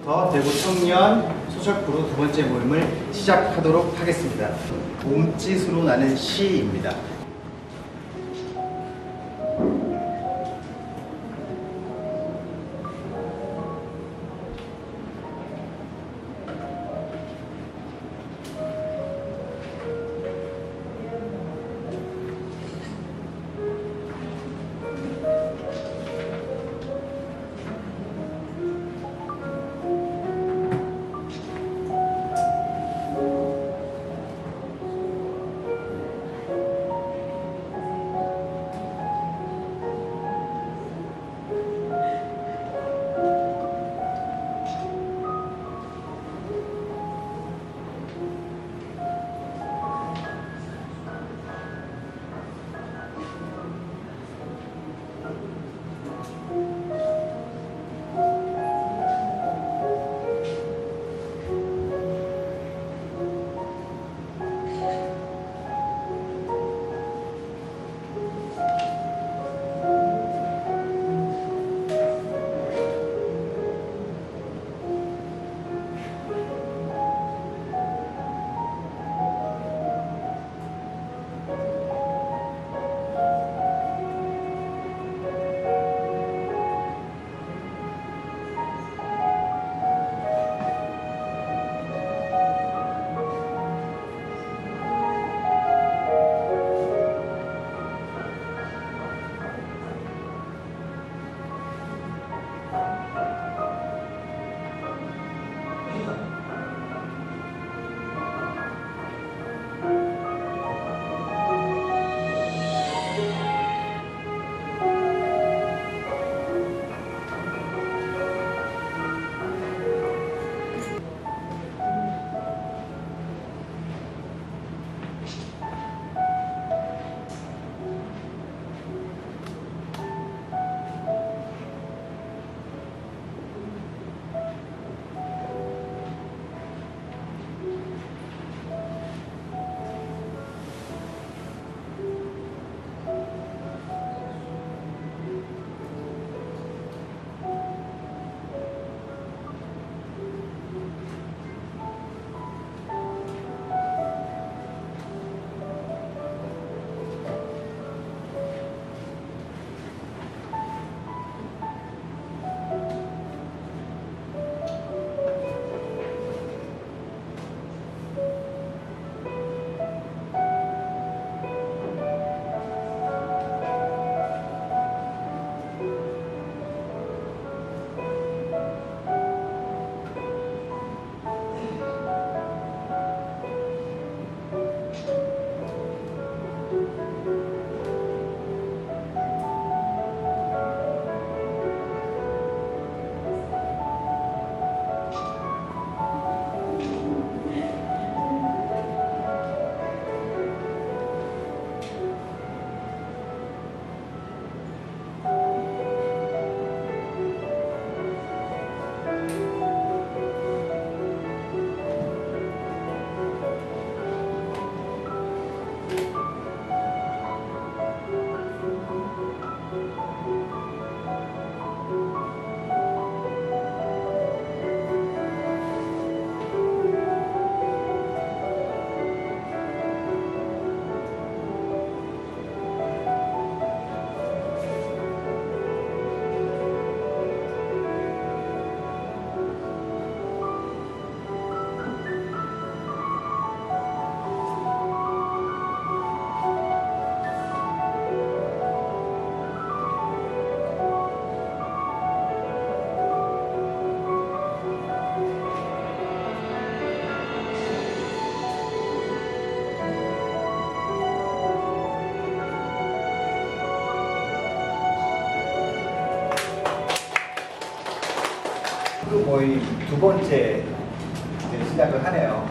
지금부터 대구 청년 소셜 크루 두 번째 모임을 시작하도록 하겠습니다. 몸짓으로 나는 시입니다. 모임 두 번째 시작을 하네요.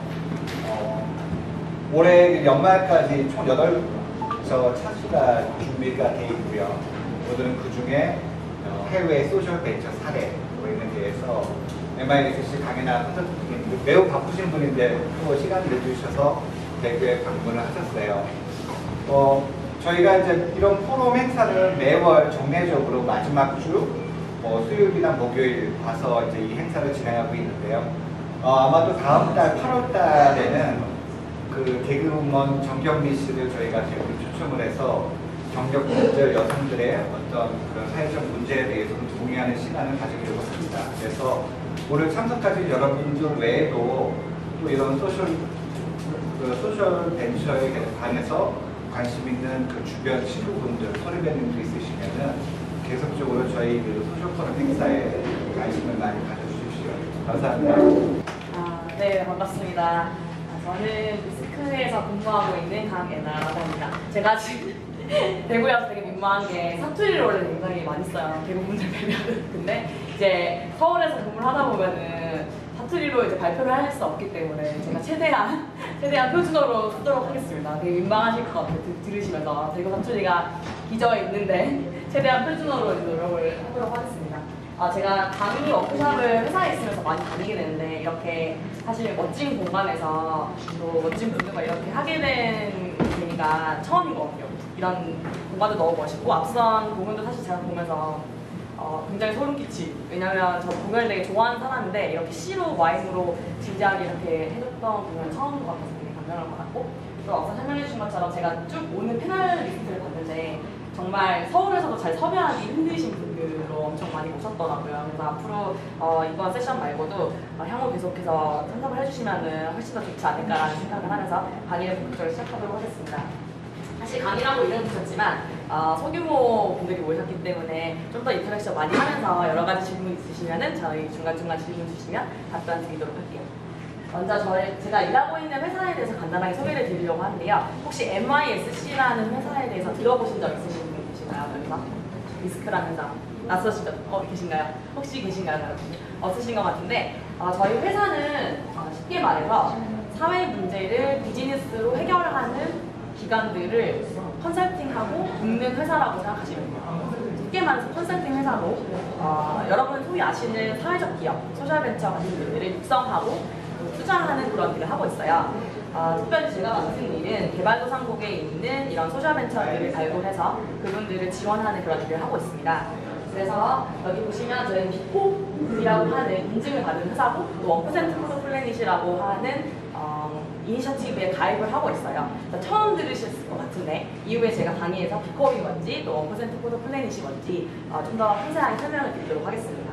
올해 연말까지 총 8저 차수가 준비가 돼 있고요. 오늘은 그 중에 해외 소셜 벤처 사례 모임에 대해서 MISC 강연한 선생님들 매우 바쁘신 분인데 또 시간을 내주셔서 대구에 방문을 하셨어요. 저희가 이제 이런 포럼 행사를 매월 정례적으로 마지막 주 수요일이나 목요일 와서 이제 이 행사를 진행하고 있는데요. 아마도 다음 달 8월 달에는 그 개그우먼 정경미 씨를 저희가 지금 초청을 해서 경력분들 여성들의 어떤 그런 사회적 문제에 대해서 동의하는 시간을 가지려고 합니다. 그래서 오늘 참석하신 여러분들 외에도 또 이런 소셜 벤처에 관해서 관심 있는 그 주변 친구분들, 선후배님도 있으시면은 계속적으로 저희 그 소셜 포럼 행사에 관심을 많이 가져주십시오. 감사합니다. 네, 반갑습니다. 저는 미스크에서 근무하고 있는 강애나라고 합니다. 제가 지금 대구에 와서 되게 민망한 게 사투리를 원래 굉장히 많이 써요. 대구 분들 뵈면은. 근데 이제 서울에서 근무를 하다 보면은 사투리로 이제 발표를 할 수 없기 때문에 제가 최대한 표준어로 쓰도록 하겠습니다. 되게 민망하실 것 같아요. 들으시면서 대구 사투리가 기저에 있는데 최대한 표준어로 노력을 하도록 하겠습니다. 제가 강의 워크숍을 회사에 있으면서 많이 다니게 되는데 이렇게 사실 멋진 공간에서 또 멋진 분들과 이렇게 하게 된 계기가 처음인 것 같아요. 이런 공간도 너무 멋있고 앞선 공연도 사실 제가 보면서 굉장히 소름 끼치. 왜냐면 저 공연을 되게 좋아하는 사람인데 이렇게 시로 와인으로 진지하게 이렇게 해줬던 공연은 처음인 것 같아서 되게 감명을 받았고 또 앞서 설명해 주신 것처럼 제가 쭉 오는 패널리스트를 봤는데 정말 서울에서도 잘 섭외하기 힘드신 분들로 엄청 많이 오셨더라고요. 그래서 앞으로 이번 세션 말고도 향후 계속해서 참석을 해주시면 훨씬 더 좋지 않을까라는 생각을 하면서 강의를 본격적으로 시작하도록 하겠습니다. 사실 강의라고 이름을 붙였지만 소규모 분들이 모셨기 때문에 좀 더 인터랙션 많이 하면서 여러 가지 질문 있으시면 저희 중간중간 질문 주시면 답변 드리도록 할게요. 먼저 제가 일하고 있는 회사에 대해서 간단하게 소개를 드리려고 하는데요. 혹시 MISC라는 회사에 대해서 들어보신 적 있으신 분 계신가요? 여기서? 미스크라는 회사. 낯서시죠? 계신가요? 혹시 계신가요? 없으신 것 같은데 저희 회사는 쉽게 말해서 사회 문제를 비즈니스로 해결하는 기관들을 컨설팅하고 돕는 회사라고 생각하시면 돼요. 쉽게 말해서 컨설팅 회사로 여러분 소위 아시는 사회적 기업, 소셜벤처 같은 분들을 육성하고 투자하는 그런 일을 하고 있어요. 특별히 제가 맡은 일은 개발도상국에 있는 이런 소셜벤처들을 발굴해서 그분들을 지원하는 그런 일을 하고 있습니다. 그래서 여기 보시면 저희는 비포이라고 하는 인증을 받은 회사고 또 1% 프로 플래닛이라고 하는 이니셔티브에 가입을 하고 있어요. 처음 들으실 것 같은데 이후에 제가 강의에서 비컵이 뭔지 또 1% 포도 플래닛이 뭔지 좀 더 상세하게 설명을 드리도록 하겠습니다.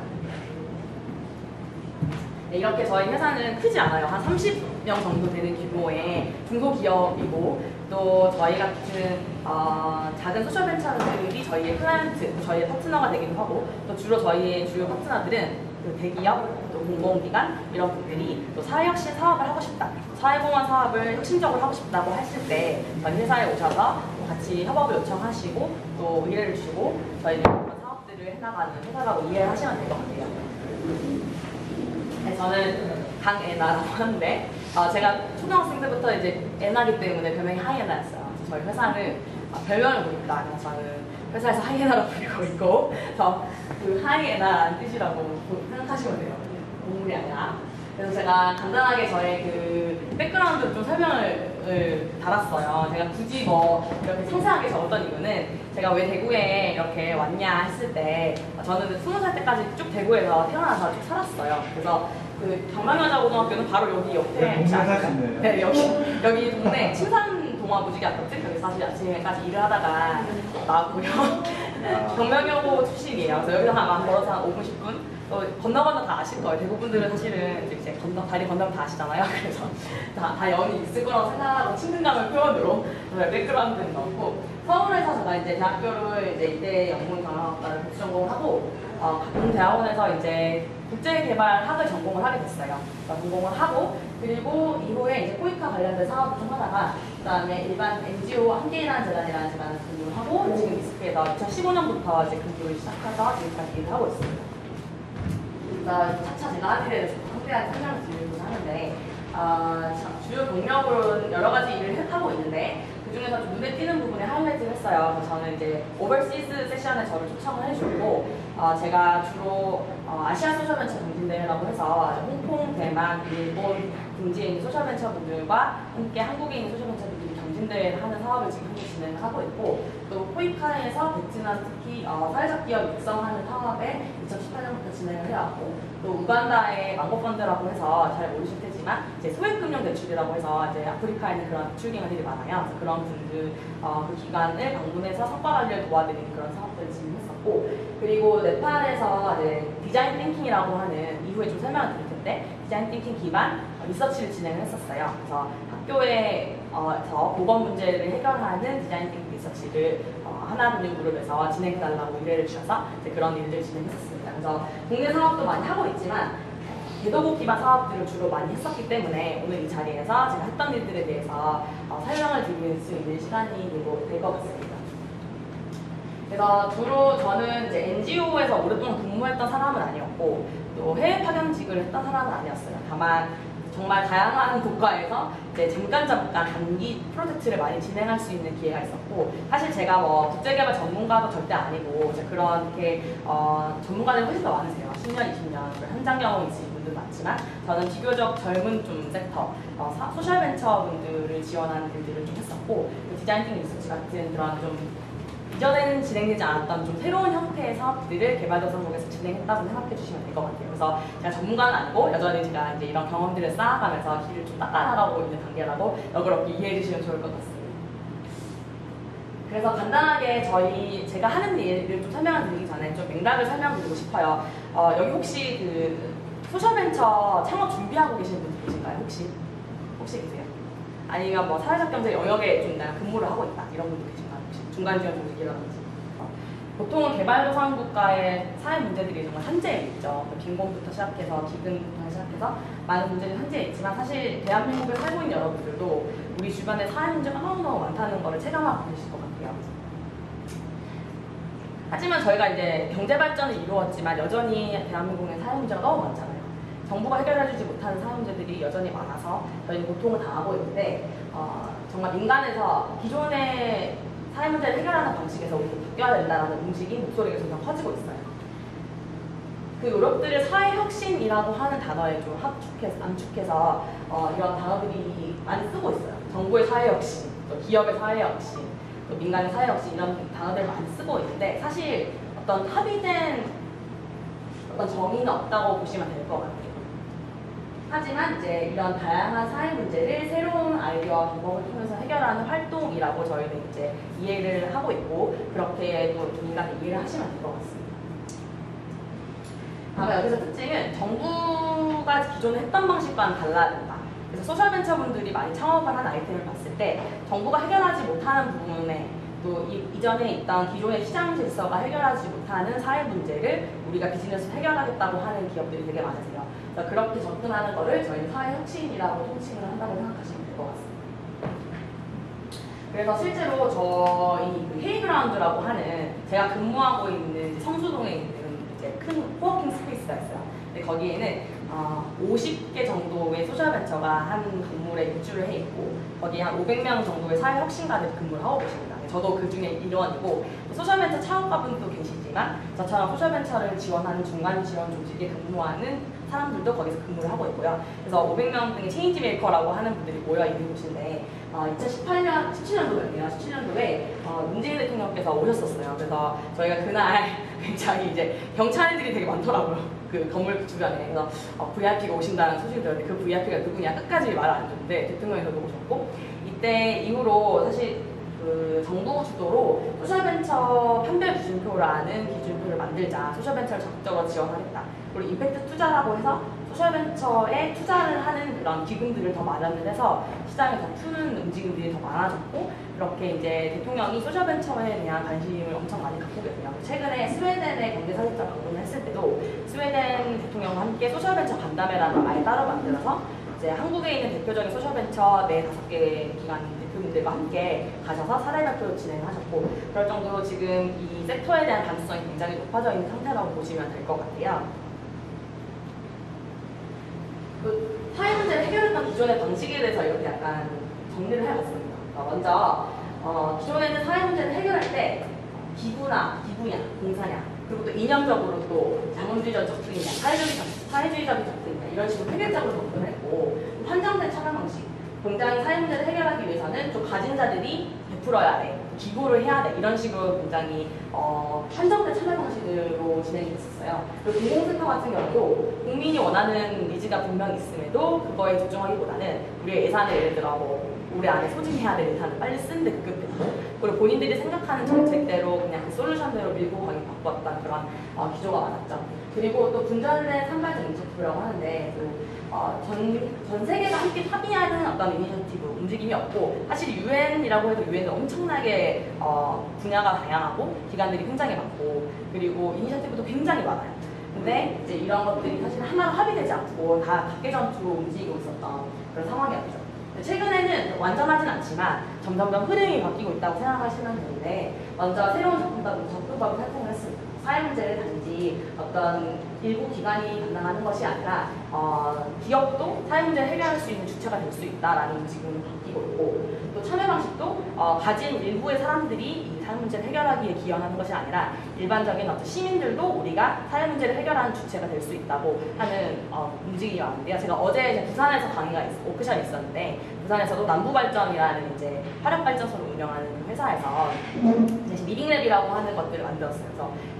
네, 이렇게 저희 회사는 크지 않아요. 한 30명 정도 되는 규모의 중소기업이고 또 저희 같은 작은 소셜벤처들이 저희의 클라이언트, 저희의 파트너가 되기도 하고 또 주로 저희의 주요 파트너들은 그 대기업, 또 공공기관 이런 분들이 또 사회혁신 사업을 하고 싶다, 사회공헌 사업을 혁신적으로 하고 싶다고 했을 때 저희 회사에 오셔서 같이 협업을 요청하시고 또 의뢰를 주고 저희는 그런 사업들을 해나가는 회사라고 이해를 하시면 될 것 같아요. 네, 저는 강애나라고 하는데 제가 초등학생 때부터 이제 애나기 때문에 별명이 하이에나였어요. 저희 회사는 별명을 부릅니다. 그래서 저는 회사에서 하이에나로 불리고 있고 그 하이에나라는 뜻이라고 생각하시면 돼요. 동물이 아니라. 그래서 제가 간단하게 저의 그 백그라운드를 좀 설명을 달았어요. 제가 굳이 뭐 이렇게 상세하게 적었던 이유는 제가 왜 대구에 이렇게 왔냐 했을 때 저는 20살 때까지 쭉 대구에서 태어나서 쭉 살았어요. 그래서 그 경남여자고등학교는 바로 여기 옆에 혹시 아실까요? 네, 여기 동네 침산동아무지개 아파트 여기 사실 아침에까지 일을 하다가 나왔고요. 경명여고 출신이에요. 그래서 여기서 아마 걸어서 한 5분, 10분 또 건너 다 아실 거예요. 대구 분들은 사실은 이제 다리 건너면 다 아시잖아요. 그래서 다 연이 있을 거라고 생각하고 친근감을 표현으로 저의 백그라운드는 넣었고 서울에서 제가 이제 대학교를 이제 이대 영문경영학과를 복수 전공을 하고 같은 대학원에서 이제 국제개발학을 전공을 하게 됐어요. 전공을 하고 그리고 이후에 이제 코이카 관련된 사업을 좀 하다가 그다음에 일반 NGO 함께일하는 재단이라는 재단을 근무를 하고 지금 미스크에서 2015년부터 이제 근무를 시작해서 지금까지 일을 하고 있습니다. 차차 제가 하게 대해서 상세하게 설명을 드리려고 하는데 주요 동력으로는 여러 가지 일을 하고 있는데 그 중에서 좀 눈에 띄는 부분에 하이라이트를 했어요. 그래서 저는 이제 오버시스 세션에 저를 초청을 해주고 제가 주로 아시아 소셜벤처 경진대회라고 해서 홍콩, 대만, 일본 등지에 있는 소셜벤처 분들과 함께 한국에 있는 소셜벤처 분들이 팀들 하는 사업을 지금 현재 진행하고 있고, 또 포이카에서 베트남 특히 사회적 기업 육성하는 사업에 2018년부터 진행을 해왔고, 또 우간다의 망고펀드라고 해서 잘 모르실 테지만 이제 소액금융 대출이라고 해서 이제 아프리카에는 그런 대출 기관들이 많아요. 그래서 그런 분들 그 기관을 방문해서 성과 관리를 도와드리는 그런 사업들을 진행했었고, 그리고 네팔에서 이제 디자인 띵킹이라고 하는 이후에 좀 설명을 드릴 텐데, 디자인 띵킹 기반 리서치를 진행을 했었어요. 그래서 학교에서 보건 문제를 해결하는 디자인 띵킹 리서치를 하나금융그룹에서 진행해달라고 의뢰를 주셔서 이제 그런 일들을 진행했었습니다. 그래서 국내 사업도 많이 하고 있지만 개도국 기반 사업들을 주로 많이 했었기 때문에 오늘 이 자리에서 제가 했던 일들에 대해서 설명을 드릴 수 있는 시간이 될 것 같습니다. 그래서 주로 저는 이제 NGO에서 오랫동안 근무했던 사람은 아니었고, 또 해외 파견직을 했던 사람은 아니었어요. 다만 정말 다양한 국가에서 이제 잠깐 단기 프로젝트를 많이 진행할 수 있는 기회가 있었고, 사실 제가 뭐 국제개발 전문가도 절대 아니고 이제 그렇게 전문가들이 훨씬 더 많으세요. 10년, 20년 현장 경험 있으신 분들 많지만, 저는 비교적 젊은 좀 섹터 소셜벤처 분들을 지원하는 일들을 좀 했었고, 디자인 띵킹 리서치 같은 그런 좀 이전에는 진행되지 않았던 좀 새로운 형태의 사업들을 개발도상국에서 진행했다고 생각해 주시면 될 것 같아요. 그래서 제가 전문가는 아니고 여전히 제가 이제 이런 경험들을 쌓아가면서 길을 좀 닦아나가고 있는 단계라고 너그럽게 이해해 주시면 좋을 것 같습니다. 그래서 간단하게 제가 하는 일을 좀 설명을 드리기 전에 좀 맥락을 설명드리고 싶어요. 여기 혹시 그 소셜벤처 창업 준비하고 계시는 분들 계신가요? 혹시 계세요? 아니면 뭐 사회적 경제 영역에 좀 내가 근무를 하고 있다 이런 분들 계신가요? 중간 지원 조직이라든지. 보통은 개발도상 국가의 사회 문제들이 정말 한재해 있죠. 빈곤부터 시작해서 기근부터 시작해서 많은 문제들이 한재해 있지만, 사실 대한민국에 살고 있는 여러분들도 우리 주변에 사회 문제가 너무너무 많다는 것을 체감하고 계실 것 같아요. 하지만 저희가 이제 경제 발전을 이루었지만 여전히 대한민국의 사회 문제가 너무 많잖아요. 정부가 해결해주지 못하는 사회 문제들이 여전히 많아서 저희는 고통을 당하고 있는데, 정말 민간에서 기존의 사회 문제를 해결하는 방식에서 우리가 바뀌어야 된다는 움직임, 목소리가 점점 커지고 있어요. 그 노력들을 사회혁신이라고 하는 단어에 좀 암축해서 이런 단어들이 많이 쓰고 있어요. 정부의 사회혁신, 또 기업의 사회혁신, 또 민간의 사회혁신 이런 단어들을 많이 쓰고 있는데, 사실 어떤 합의된 어떤 정의는 없다고 보시면 될 것 같아요. 하지만 이제 이런 다양한 사회 문제를 새로운 아이디어와 방법을 통해서 해결하는 활동이라고 저희는 이제 이해를 하고 있고, 그렇게 또 민간에 이해를 하시면 될 것 같습니다. 다만 여기서 특징은 정부가 기존에 했던 방식과는 달라야 된다. 그래서 소셜벤처 분들이 많이 창업을 한 아이템을 봤을 때 정부가 해결하지 못하는 부분에, 또 이전에 있던 기존의 시장 질서가 해결하지 못하는 사회 문제를 우리가 비즈니스로 해결하겠다고 하는 기업들이 되게 많으세요. 그래서 그렇게 접근하는 거를 저희는 사회혁신이라고 통칭을 한다고 생각하시면 될 것 같습니다. 그래서 실제로 저희 그 헤이그라운드라고 하는, 제가 근무하고 있는 성수동에 있는 이제 큰 코워킹 스페이스가 있어요. 근데 거기에는 50개 정도의 소셜벤처가 한 건물에 입주를 해 있고, 거기에 한 500명 정도의 사회혁신가들이 근무를 하고 계십니다. 저도 그 중에 일원이고, 소셜벤처 창업가분도 계시지만 저처럼 소셜벤처를 지원하는 중간 지원 조직에 근무하는 사람들도 거기서 근무를 하고 있고요. 그래서 500명 등의 체인지 메이커라고 하는 분들이 모여 있는 곳인데, 17년도에 문재인 대통령께서 오셨었어요. 그래서 저희가 그날 굉장히 이제 경찰들이 되게 많더라고요. 그 건물 주변에. 그래서 VIP가 오신다는 소식을 들었는데, 그 VIP가 누구냐 끝까지 말 안 해줬는데 대통령께서도 오셨고, 이때 이후로 사실 그 정부 주도로 소셜벤처 판별 기준표라는 기준표를 만들자, 소셜벤처를 적극적으로 지원하겠다, 그리고 임팩트 투자라고 해서 소셜벤처에 투자를 하는 그런 기금들을 더 마련을 해서 시장에 더 푸는 움직임들이 더 많아졌고, 그렇게 이제 대통령이 소셜벤처에 대한 관심을 엄청 많이 갖고 계세요. 최근에 스웨덴의 경제사직자 방문을 했을 때도 스웨덴 대통령과 함께 소셜벤처 간담회라는 아예 따로 만들어서 이제 한국에 있는 대표적인 소셜벤처 4-5개 기관 대표님들과 함께 가셔서 사례 발표를 진행하셨고, 그럴 정도로 지금 이 섹터에 대한 감수성이 굉장히 높아져 있는 상태라고 보시면 될 것 같아요. 그 사회 문제를 해결했던 기존의 방식에 대해서 이렇게 약간 정리를 해봤습니다. 먼저 기존에는 사회 문제를 해결할 때 기부냐, 공사냐, 그리고 또 이념적으로 또 자본주의적 접근이냐, 사회주의적 접근이냐 이런 식으로 획일적으로 접근을 했고, 한정된 차별 방식, 공장이 사회 문제를 해결하기 위해서는 좀 가진 자들이 베풀어야 돼, 기부를 해야 돼, 이런 식으로 굉장히 한정된 참여 방식으로 진행이 됐었어요. 그리고 공공센터 같은 경우도 국민이 원하는 니즈가 분명히 있음에도 그거에 집중하기보다는 우리의 예산을 예를 들어 뭐 올해 안에 소진해야 될 예산을 빨리 쓰는데 급급했고, 그리고 본인들이 생각하는 정책대로 그냥 그 솔루션대로 밀고 가기 바빴던 그런 기조가 많았죠. 그리고 또 분전된 산발적 인itiative라고 하는데 전 세계가 함께 합의하는 어떤 이니셔티브, 움직임이 없고, 사실 유엔이라고 해도 유엔은 엄청나게 분야가 다양하고 기관들이 굉장히 많고, 그리고 이니셔티브도 굉장히 많아요. 근데 이제 이런 것들이 사실 하나로 합의되지 않고 다 각계전투로 움직이고 있었던 그런 상황이었죠. 최근에는 완전하진 않지만 점점점 흐름이 바뀌고 있다고 생각하시면 되는데, 먼저 새로운 접근법을 탄생을 했습니다. 사회 문제를 단지 어떤 일부 기관이 담당하는 것이 아니라 기업도 사회 문제를 해결할 수 있는 주체가 될 수 있다라는 지금 바뀌고 있고, 또 참여 방식도 가진 일부의 사람들이 이 사회 문제를 해결하기에 기여하는 것이 아니라 일반적인 어떤 시민들도 우리가 사회 문제를 해결하는 주체가 될 수 있다고 하는 움직임이 왔는데요. 제가 어제 이제 부산에서 강의가 워크숍이 있었는데, 부산에서도 남부발전이라는 이제 화력발전소를 운영하는 회사에서 이제 미빙랩이라고 하는 것들을 만들었어요.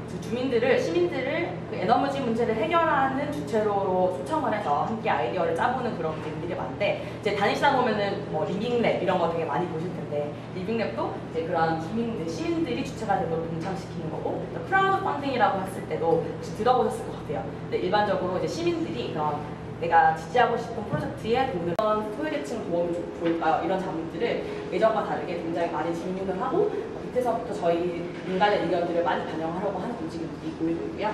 그래서 시민들을 그 에너지 문제를 해결하는 주체로 초청을 해서 함께 아이디어를 짜보는 그런 움직임들이 많은데, 이제 다니시다 보면은 뭐 리빙랩 이런 거 되게 많이 보실 텐데, 리빙랩도 이제 그런 시민들이 주체가 되도록 동참시키는 거고, 크라우드 펀딩이라고 했을 때도 혹시 들어보셨을 것 같아요. 근데 일반적으로 이제 시민들이 그런 내가 지지하고 싶은 프로젝트에 돈을 소외계층 도움이 좋을까요? 이런 자문들을 예전과 다르게 굉장히 많이 질문을 하고, 밑에서부터 저희 민간의 의견들을 많이 반영하려고 하는 움직임들이 보이고 있고요.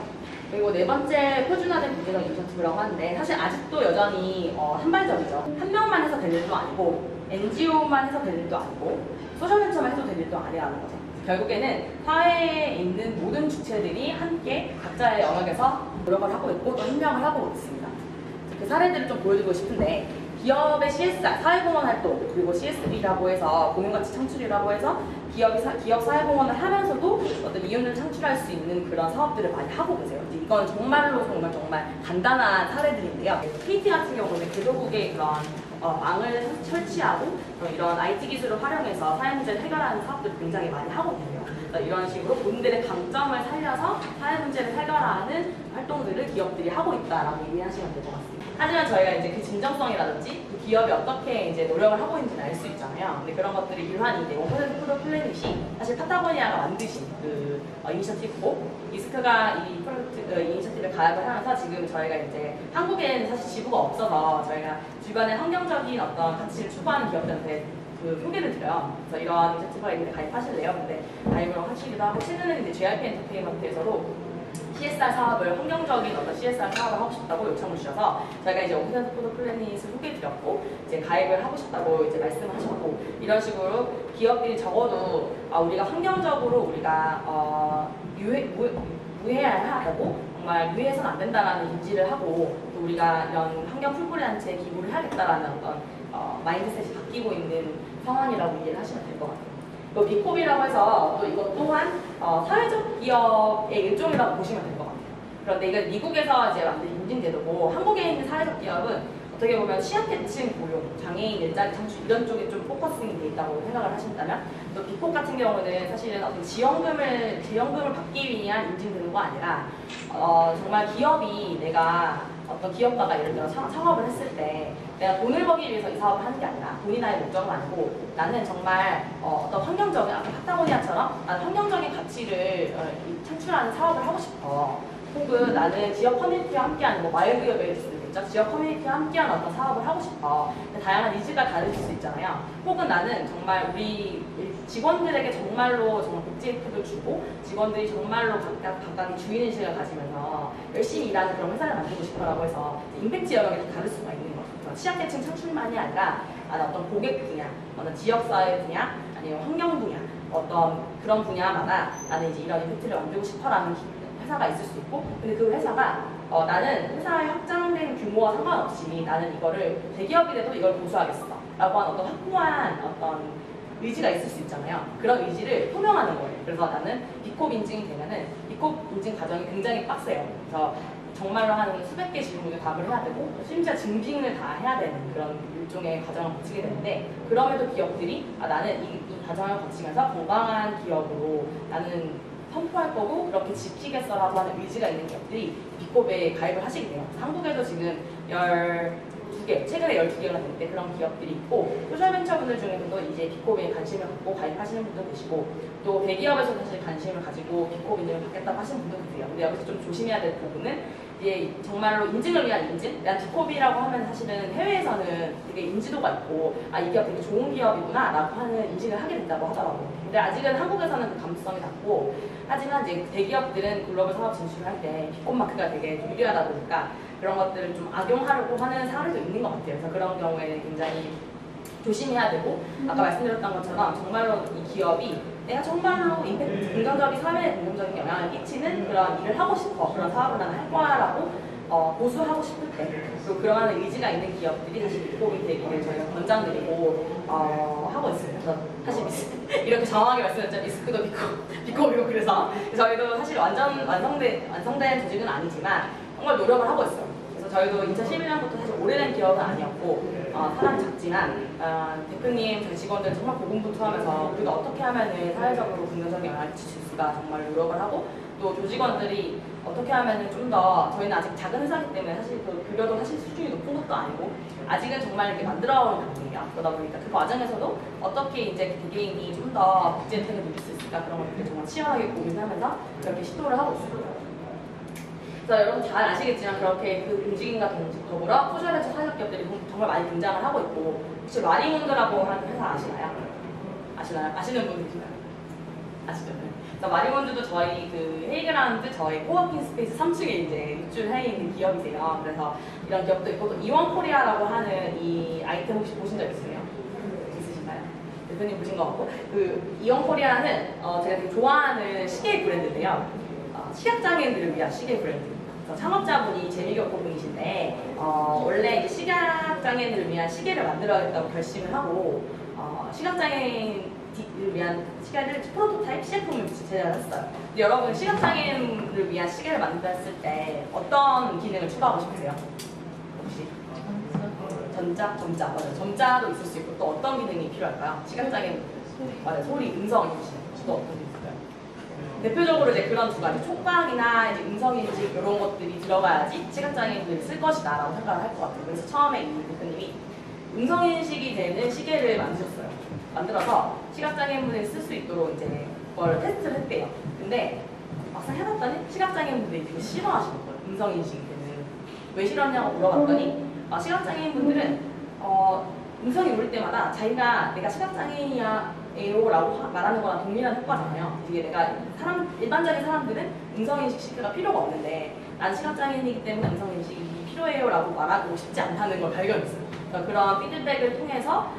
그리고 네 번째, 표준화된 국제적 이니셔티브라고 하는데, 사실 아직도 여전히 한발적이죠. 한 명만 해서 될 일도 아니고, NGO만 해서 될 일도 아니고, 소셜벤처만 해도 될 일도 아니라는 거죠. 결국에는 사회에 있는 모든 주체들이 함께 각자의 영역에서 노력을 하고 있고 또 협력을 하고 있습니다. 그 사례들을 좀 보여드리고 싶은데, 기업의 CSR, 사회공헌 활동, 그리고 CSR이라고 해서 공연가치 창출이라고 해서 기업 사회공헌을 하면서도 어떤 이윤을 창출할 수 있는 그런 사업들을 많이 하고 계세요. 이건 정말 간단한 사례들인데요. KT 같은 경우는 개도국의 그런 망을 설치하고 이런 IT 기술을 활용해서 사회 문제를 해결하는 사업들을 굉장히 많이 하고 있네요. 이런 식으로 본인들의 강점을 살려서 사회 문제를 해결하는 활동들을 기업들이 하고 있다라고 이해하시면 될 것 같습니다. 하지만 저희가 이제 그 진정성이라든지 그 기업이 어떻게 이제 노력을 하고 있는지는 알 수 있잖아요. 근데 그런 것들이 유한히 이제 오픈 프로 플래닛이 사실 파타고니아가 만드신 그 이니셔티브고, 이스크가 이 프로젝트 이니셔티브를 가입을 하면서 지금 저희가 이제 한국에는 사실 지부가 없어서 저희가 주변에 환경적인 어떤 가치를 추구하는 기업들한테 그 소개를 드려요. 그래서 이런 이니셔티브가 있는데 가입하실래요? 근데 가입을 하시기도 하고, 최근에는 이제 JYP 엔터테인먼트에서도 CSR 사업을, 환경적인 어떤 CSR 사업을 하고 싶다고 요청을 주셔서 저희가 이제 오픈 포드 플래닛을 소개해드렸고, 이제 가입을 하고 싶다고 이제 말씀을 하셨고, 이런 식으로 기업들이 적어도 우리가 환경적으로 우리가 무해해야 하고 정말 무해해서는 안 된다라는 인지를 하고, 또 우리가 이런 환경 풀뿌리 단체에 기부를 해야겠다라는 어떤 마인드셋이 바뀌고 있는 상황이라고 이해를 하시면 될 것 같아요. 또 비콥이라고 해서 또 이것 또한 사회적 기업의 일종이라고 보시면 될 것 같아요. 그런데 이게 미국에서 이제 만든 인증제도고, 한국에 있는 사회적 기업은 어떻게 보면 취약계층 고용, 장애인 일자리 창출 이런 쪽에 좀 포커싱이 돼 있다고 생각을 하신다면, 또 비콥 같은 경우는 사실은 어떤 지원금을 받기 위한 인증제도가 아니라 정말 기업이 내가 어떤 기업가가 예를 들어 창업을 했을 때 내가 돈을 벌기 위해서 이 사업을 하는 게 아니라 본인 나의 목적은 아니고, 나는 정말 어떤 환경적인, 아까 파타고니아처럼 나는 환경적인 가치를 창출하는 사업을 하고 싶어. 혹은 나는 지역 커뮤니티와 함께하는 마을기업일 수도 있겠죠. 지역 커뮤니티와 함께하는 어떤 사업을 하고 싶어. 다양한 니즈가 다르실 수 있잖아요. 혹은 나는 정말 우리 직원들에게 정말 복지 혜택을 주고, 직원들이 정말로 각각의 주인의식을 가지면서 열심히 일하는 그런 회사를 만들고 싶어라고 해서 임팩트 영역이 다를 수가 있는 거죠. 취약계층 창출만이 아니라 어떤 고객 분야, 어떤 지역사회 분야, 아니면 환경 분야, 어떤 그런 분야마다 나는 이제 이런 임팩트를 만들고 싶어라는 회사가 있을 수 있고, 근데 그 회사가 나는 회사의 확장된 규모와 상관없이 나는 이거를 대기업이라도 이걸 보수하겠어 라고 하는 어떤 확고한 어떤 의지가 있을 수 있잖아요. 그런 의지를 표명하는 거예요. 그래서 나는 비콥 인증이 되면은 비콥 인증 과정이 굉장히 빡세요. 그래서 정말로 한 수백 개 질문을 답을 해야 되고 심지어 증빙을 다 해야 되는 그런 일종의 과정을 거치게 되는데 그럼에도 기업들이 나는 이 과정을 거치면서 건강한 기업으로 나는 선포할 거고 그렇게 지키겠어라고 하는 의지가 있는 기업들이 비코브에 가입을 하시게 돼요. 한국에도 지금 12개, 최근에 12개가 됐는데 그런 기업들이 있고 소셜벤처 분들 중에서도 이제 비코브에 관심을 갖고 가입하시는 분도 계시고 또 대기업에서 사실 관심을 가지고 비코브 인증을 받겠다고 하시는 분도 계세요. 근데 여기서 좀 조심해야 될 부분은 이게 정말로 인증을 위한 인증? 난 비코브라고 하면 사실은 해외에서는 되게 인지도가 있고 이 기업 되게 좋은 기업이구나 라고 하는 인식을 하게 된다고 하더라고요. 근데 아직은 한국에서는 그 감수성이 낮고 하지만 이제 대기업들은 글로벌 사업 진출을 할 때 비코브 마크가 되게 유리하다 보니까 그런 것들을 좀 악용하려고 하는 사례도 있는 것 같아요. 그래서 그런 경우에는 굉장히 조심해야 되고 아까 말씀드렸던 것처럼 정말로 이 기업이 내가 정말로 임팩트, 긍정적인 사회에 긍정적인 영향을 끼치는 그런 일을 하고 싶어 그런 사업을 나는 할 거야라고 보수하고 싶을 때 또 그러한 의지가 있는 기업들이 사실 비코브이 되기를 저희가 권장드리고 하고 있어요. 그래서 사실 이렇게 정확하게 말씀드렸죠. 미스크도 비코브이고 그래서 저희도 사실 완성된 조직은 아니지만 정말 노력을 하고 있어요. 그래서 저희도 2011년부터 사실 오래된 기업은 아니었고 사람이 작지만 대표님, 저희 직원들 정말 고군분투하면서 우리가 어떻게 하면은 사회적으로 긍정적인 영향을 끼칠 수 있을까 정말 노력을 하고 또 조직원들이 어떻게 하면은 좀 더 저희는 아직 작은 회사이기 때문에 사실 그 급여도 사실 수준이 높은 것도 아니고 아직은 정말 이렇게 만들어온 단계예요. 그러다 보니까 그 과정에서도 어떻게 이제 개개인이 좀 더 국제 혜택을 누릴 수 있을까 그런 것들을 정말 치열하게 고민하면서 그렇게 시도를 하고 있습니다. 그래서 여러분 잘 아시겠지만 그렇게 그 움직임과 더불어 소셜벤처 사회적 기업들이 정말 많이 등장을 하고 있고 혹시 마리몬드라고 하는 회사 아시나요? 아시는 분 계시나요? 아시죠? 그래서 마리몬드도 저희 그 헤이그라운드 저희 코워킹 스페이스 3층에 이제 입주해 있는 기업이세요. 그래서 이런 기업도 있고 또 이원코리아라고 하는 이 아이템 혹시 보신 적 있으세요? 있으신가요? 대표님 보신 것 같고 그 이원코리아는 제가 되게 좋아하는 시계 브랜드인데요. 시각장애인들을 위한 시계 브랜드. 창업자분이 재미겹고 분이신데 원래 이제 시각장애인들을 위한 시계를 만들어야겠다고 결심을 하고 시각장애인을 위한 시계를 프로토타입 시제품을 제작을 했어요. 근데 여러분 시각장애인을 위한 시계를 만들었을 때 어떤 기능을 추가하고 싶으세요? 혹시? 점자 맞아요. 점자도 있을 수 있고 또 어떤 기능이 필요할까요? 시각장애인 맞아요. 소리, 음성 인식 또 어떤 게 있을까요? 대표적으로 이제 그런 두 가지 촉각이나 이제 음성인식 이런 것들이 들어가야지 시각장애인들이 쓸 것이다라고 생각을 할 것 같아요. 그래서 처음에 이 대표님이 음성인식이 되는 시계를 만들어서 시각장애인분들이 쓸 수 있도록 이제 그걸 테스트를 했대요. 근데 막상 해봤더니 시각장애인분들이 되게 싫어하시는 거예요. 음성인식이 되는. 왜 싫었냐고 물어봤더니 시각장애인분들은 음성이 울 때마다 자기가 내가 시각장애인이야 라고 말하는 거랑 동일한 효과잖아요. 이게 내가 일반적인 사람들은 음성인식 시계가 필요가 없는데 난 시각장애인이기 때문에 음성인식이 필요해요 라고 말하고 싶지 않다는 걸 발견했어요. 그러니까 그런 피드백을 통해서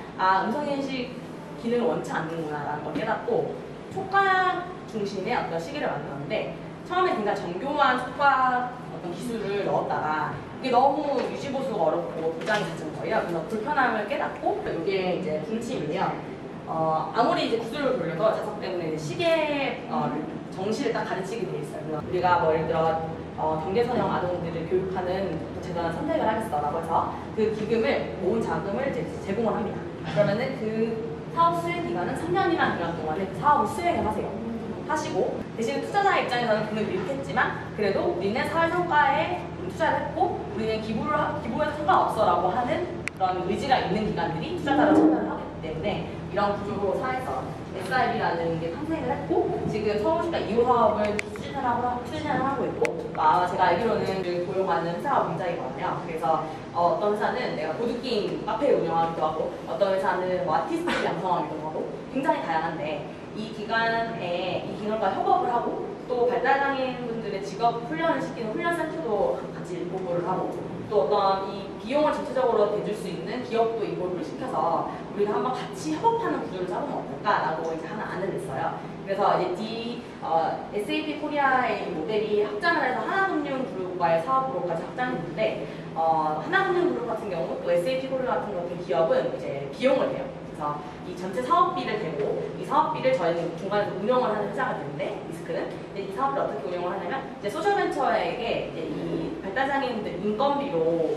음성인식 기능을 원치 않는구나 라는 걸 깨닫고 촉각 중심의 어떤 시계를 만들었는데 처음에 굉장히 정교한 촉각 어떤 기술을 넣었다가 이게 너무 유지보수가 어렵고 도장이 잦은 거예요. 그래서 불편함을 깨닫고 이게 이제 분침이에요. 아무리 이제 구슬을 돌려도 자석 때문에 이제 시계 정시를 딱 가르치게 돼 있어요. 그래서 우리가 뭐 예를 들어 경계선형 아동들을 교육하는 재단을 선택을 하겠어라고 해서 그 기금을 모은 자금을 이제 제공을 합니다. 그러면은 그 사업 수행 기간은 3년이라는 기간 동안에 그 사업을 수행을 하시고 대신 투자자 입장에서는 돈을 잃겠지만 그래도 우리는 사회 성과에 투자를 했고 우리는 기부해도 상관없어라고 하는 그런 의지가 있는 기관들이 투자자로 참여를 하기 때문에 이런 구조로 사회에서 SIB라는 게 탄생을 했고 지금 서울시가 2호 사업을 추진을 하고 있고 제가 알기로는 고용하는 회사가 굉장히 많아요. 그래서 어떤 회사는 내가 보드게임 카페 운영하기도 하고 어떤 회사는 뭐 아티스트를 양성하기도 하고 굉장히 다양한데 이 기관과 협업을 하고 또 발달장애인 분들의 직업 훈련을 시키는 훈련센터도 같이 보고를 하고 또 어떤 이 비용을 전체적으로 대줄 수 있는 기업도 인볼브를 시켜서 우리가 한번 같이 협업하는 구조를 짜보면 어떨까라고 이제 하나 안을 냈어요. 그래서 이제 SAP 코리아의 모델이 확장을 해서 하나금융그룹과의 사업으로까지 확장했는데 하나금융그룹 같은 경우 또 SAP 코리아 같은 기업은 이제 비용을 내요. 그래서 이 전체 사업비를 대고 이 사업비를 저희는 중간에서 운영을 하는 회사가 되는데 미스크는 이 사업을 어떻게 운영을 하냐면 이제 소셜벤처에게 이제 이 발달장애인들 인건비로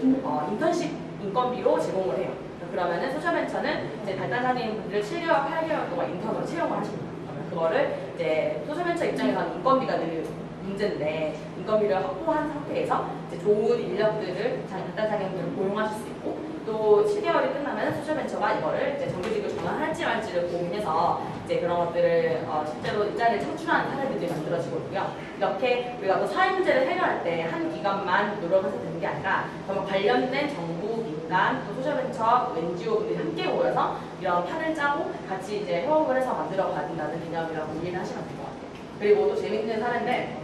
인턴십 인건비로 제공을 해요. 그러면은 소셜벤처는 이제 발달장애인분들을 7개월, 8개월 동안 인턴으로 채용을 하십니다. 그거를 이제 소셜벤처 입장에서는 인건비가 늘 문제인데 인건비를 확보한 상태에서 이제 좋은 인력들을 발달장애인들을 고용하실 수 있고 또 7개월이 끝나면 소셜벤처가 이거를 이제 정규직으로 전환할지 말지를 고민해서 이제 그런 것들을 실제로 일자리를 창출하는 사례들이 만들어지고 있고요. 이렇게 우리가 또 사회 문제를 해결할 때 한 기관만 노력해서 되는 게 아니라 정말 관련된 정부, 민간, 또 소셜벤처, NGO들이 함께 모여서 이런 판을 짜고 같이 이제 협업을 해서 만들어 가야 된다는 개념이라고 이해를 하시면 될 것 같아요. 그리고 또 재밌는 사례인데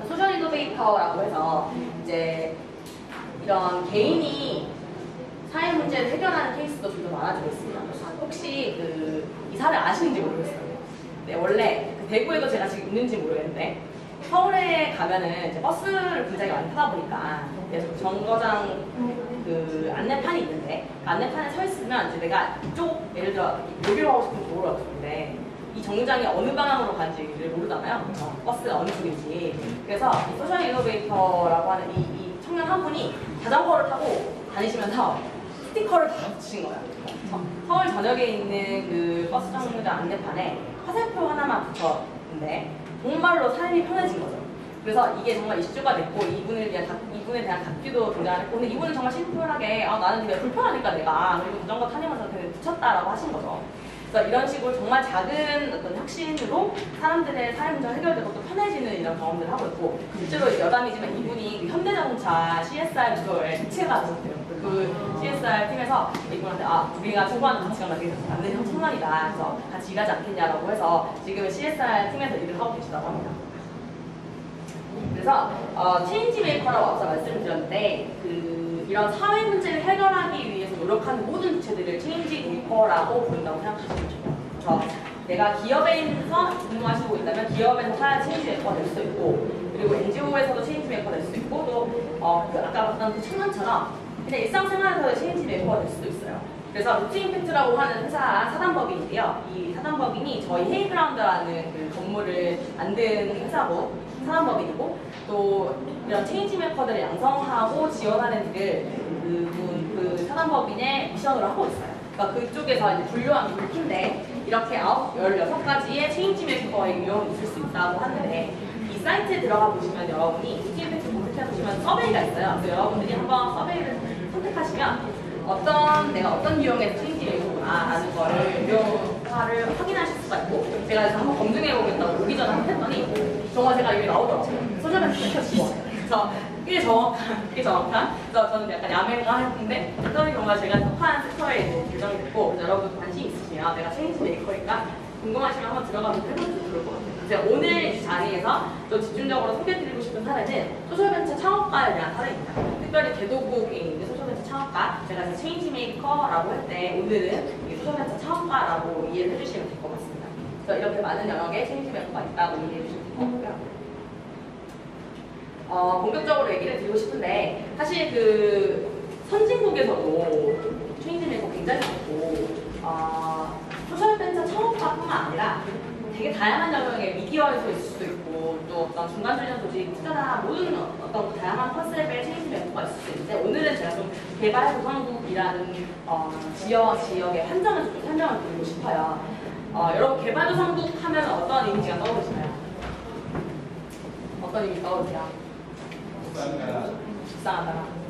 소셜 이노베이터라고 해서 이제 이런 개인이 사회 문제를 해결하는 케이스도 좀 더 많아지고 있습니다. 혹시 이 사례 아시는지 모르겠어요. 네, 원래 대구에도 제가 지금 있는지 모르겠는데 서울에 가면은 이제 버스를 굉장히 많이 타다 보니까 계속 정거장 안내판이 있는데 그 안내판에 서 있으면 이제 내가 이쪽 예를 들어 여기로 가고 싶은 도로가 있는데 이 정류장이 어느 방향으로 가는지를 모르잖아요. 버스가 어느 쪽인지. 그래서 이 소셜 이노베이터라고 하는 이 청년 한 분이 자전거를 타고 다니시면서 스티커를 다 붙이신 거예요. 서울 전역에 있는 그 버스 정류장 안내판에 화살표 하나만 붙였는데 정말로 삶이 편해진 거죠. 그래서 이게 정말 이슈가 됐고 이분에 대한 다큐도 등장했고 근데 이분은 정말 심플하게 나는 되게 불편하니까 내가 그리고 자전거 타면서 되게 붙였다라고 하신 거죠. 그래서 이런 식으로 정말 작은 어떤 혁신으로 사람들의 삶 문제가 해결되고 또 편해지는 이런 경험들을 하고 있고 실제로 여담이지만 이분이 현대자동차 CSR 부서의 주체가 되셨대요. 그 CSR 팀에서 이분한테 우리가 추구하는 가치관과 되게 맞는 청년이다. 그래서 같이 일하지 않겠냐라고 해서 지금 CSR 팀에서 일을 하고 계시다고 합니다. 그래서 체인지 메이커라고 앞서 말씀드렸는데 이런 사회 문제를 해결하기 위해서 노력하는 모든 주체들을 체인지 메이커라고 부른다고 생각하시면 돼요. 그래서 내가 기업에서 근무하시고 있다면 기업에서 체인지 메이커가 될 수도 있고 그리고 NGO에서도 체인지 메이커가 될 수도 있고 또 아까 봤던 그 청년처럼 그냥 일상생활에서 체인지 메이커가 될 수도 있어요. 그래서 루트 임팩트라고 하는 회사 사단법인인데요. 이 사단법인이 저희 헤이그라운드라는 그 건물을 만든 회사고 사단법인이고 또 이런 체인지 메이커들을 양성하고 지원하는 일을 그 사단법인의 미션으로 하고 있어요. 그러니까 그쪽에서 이제 분류한 게 물품인데 이렇게 16가지의 체인지 메이커의 유형이 있을 수 있다고 하는데 이 사이트에 들어가 보시면 여러분이 루트 임팩트 검색해 보시면 서베이가 있어요. 그래서 여러분들이 한번 서베이를 선택하시면 내가 어떤 유형의 체인지 메이커구나라는 거를 유형화를 확인하실 수가 있고 제가 그래서 한번 검증해 보겠다고 오기 전에 한번 했더니 정말 제가 이게 나오더라고요. 소셜벤처 시켜주고 그래서 꽤 정확한 그래서 저는 약간 야매가 했는데 했더니 정말 제가 속한 섹터에 결정이 됐고 그래서 여러분 관심 있으시면 내가 체인지 메이커니까 궁금하시면 한번 들어가서 해보셔도 좋을 것 같아요. 제가 오늘 이 자리에서 또 집중적으로 소개해드리고 싶은 사례는 소셜벤처 창업가에 대한 사례입니다. 특별히 개도국에 있는 소셜벤처 창업가, 제가 체인지 메이커라고 할 때 오늘은 이 소셜벤처 창업가라고 이해를 해주시면 될 것 같습니다. 그래서 이렇게 많은 영역에 체인지 메이커가 있다고 이해해 주시면 될 것 같고요. 본격적으로 얘기를 드리고 싶은데 사실 그 선진국에서도 체인지 메이커 굉장히 많고 소셜벤처 창업가뿐만 아니라 되게 다양한 영역의 미디어에서 있을 수도 있고 또 어떤 중간주의적 조직, 투자나 모든 어떤 다양한 컨셉의 체인지 메이커가 있을 수 있는데 오늘은 제가 좀 개발도상국이라는 지역의 환경을 좀 설명을 드리고 싶어요. 여러분 개발도상국 하면 어떤 이미지가 떠오르시나요? 어떤 이미지 떠오르세요? 불쌍한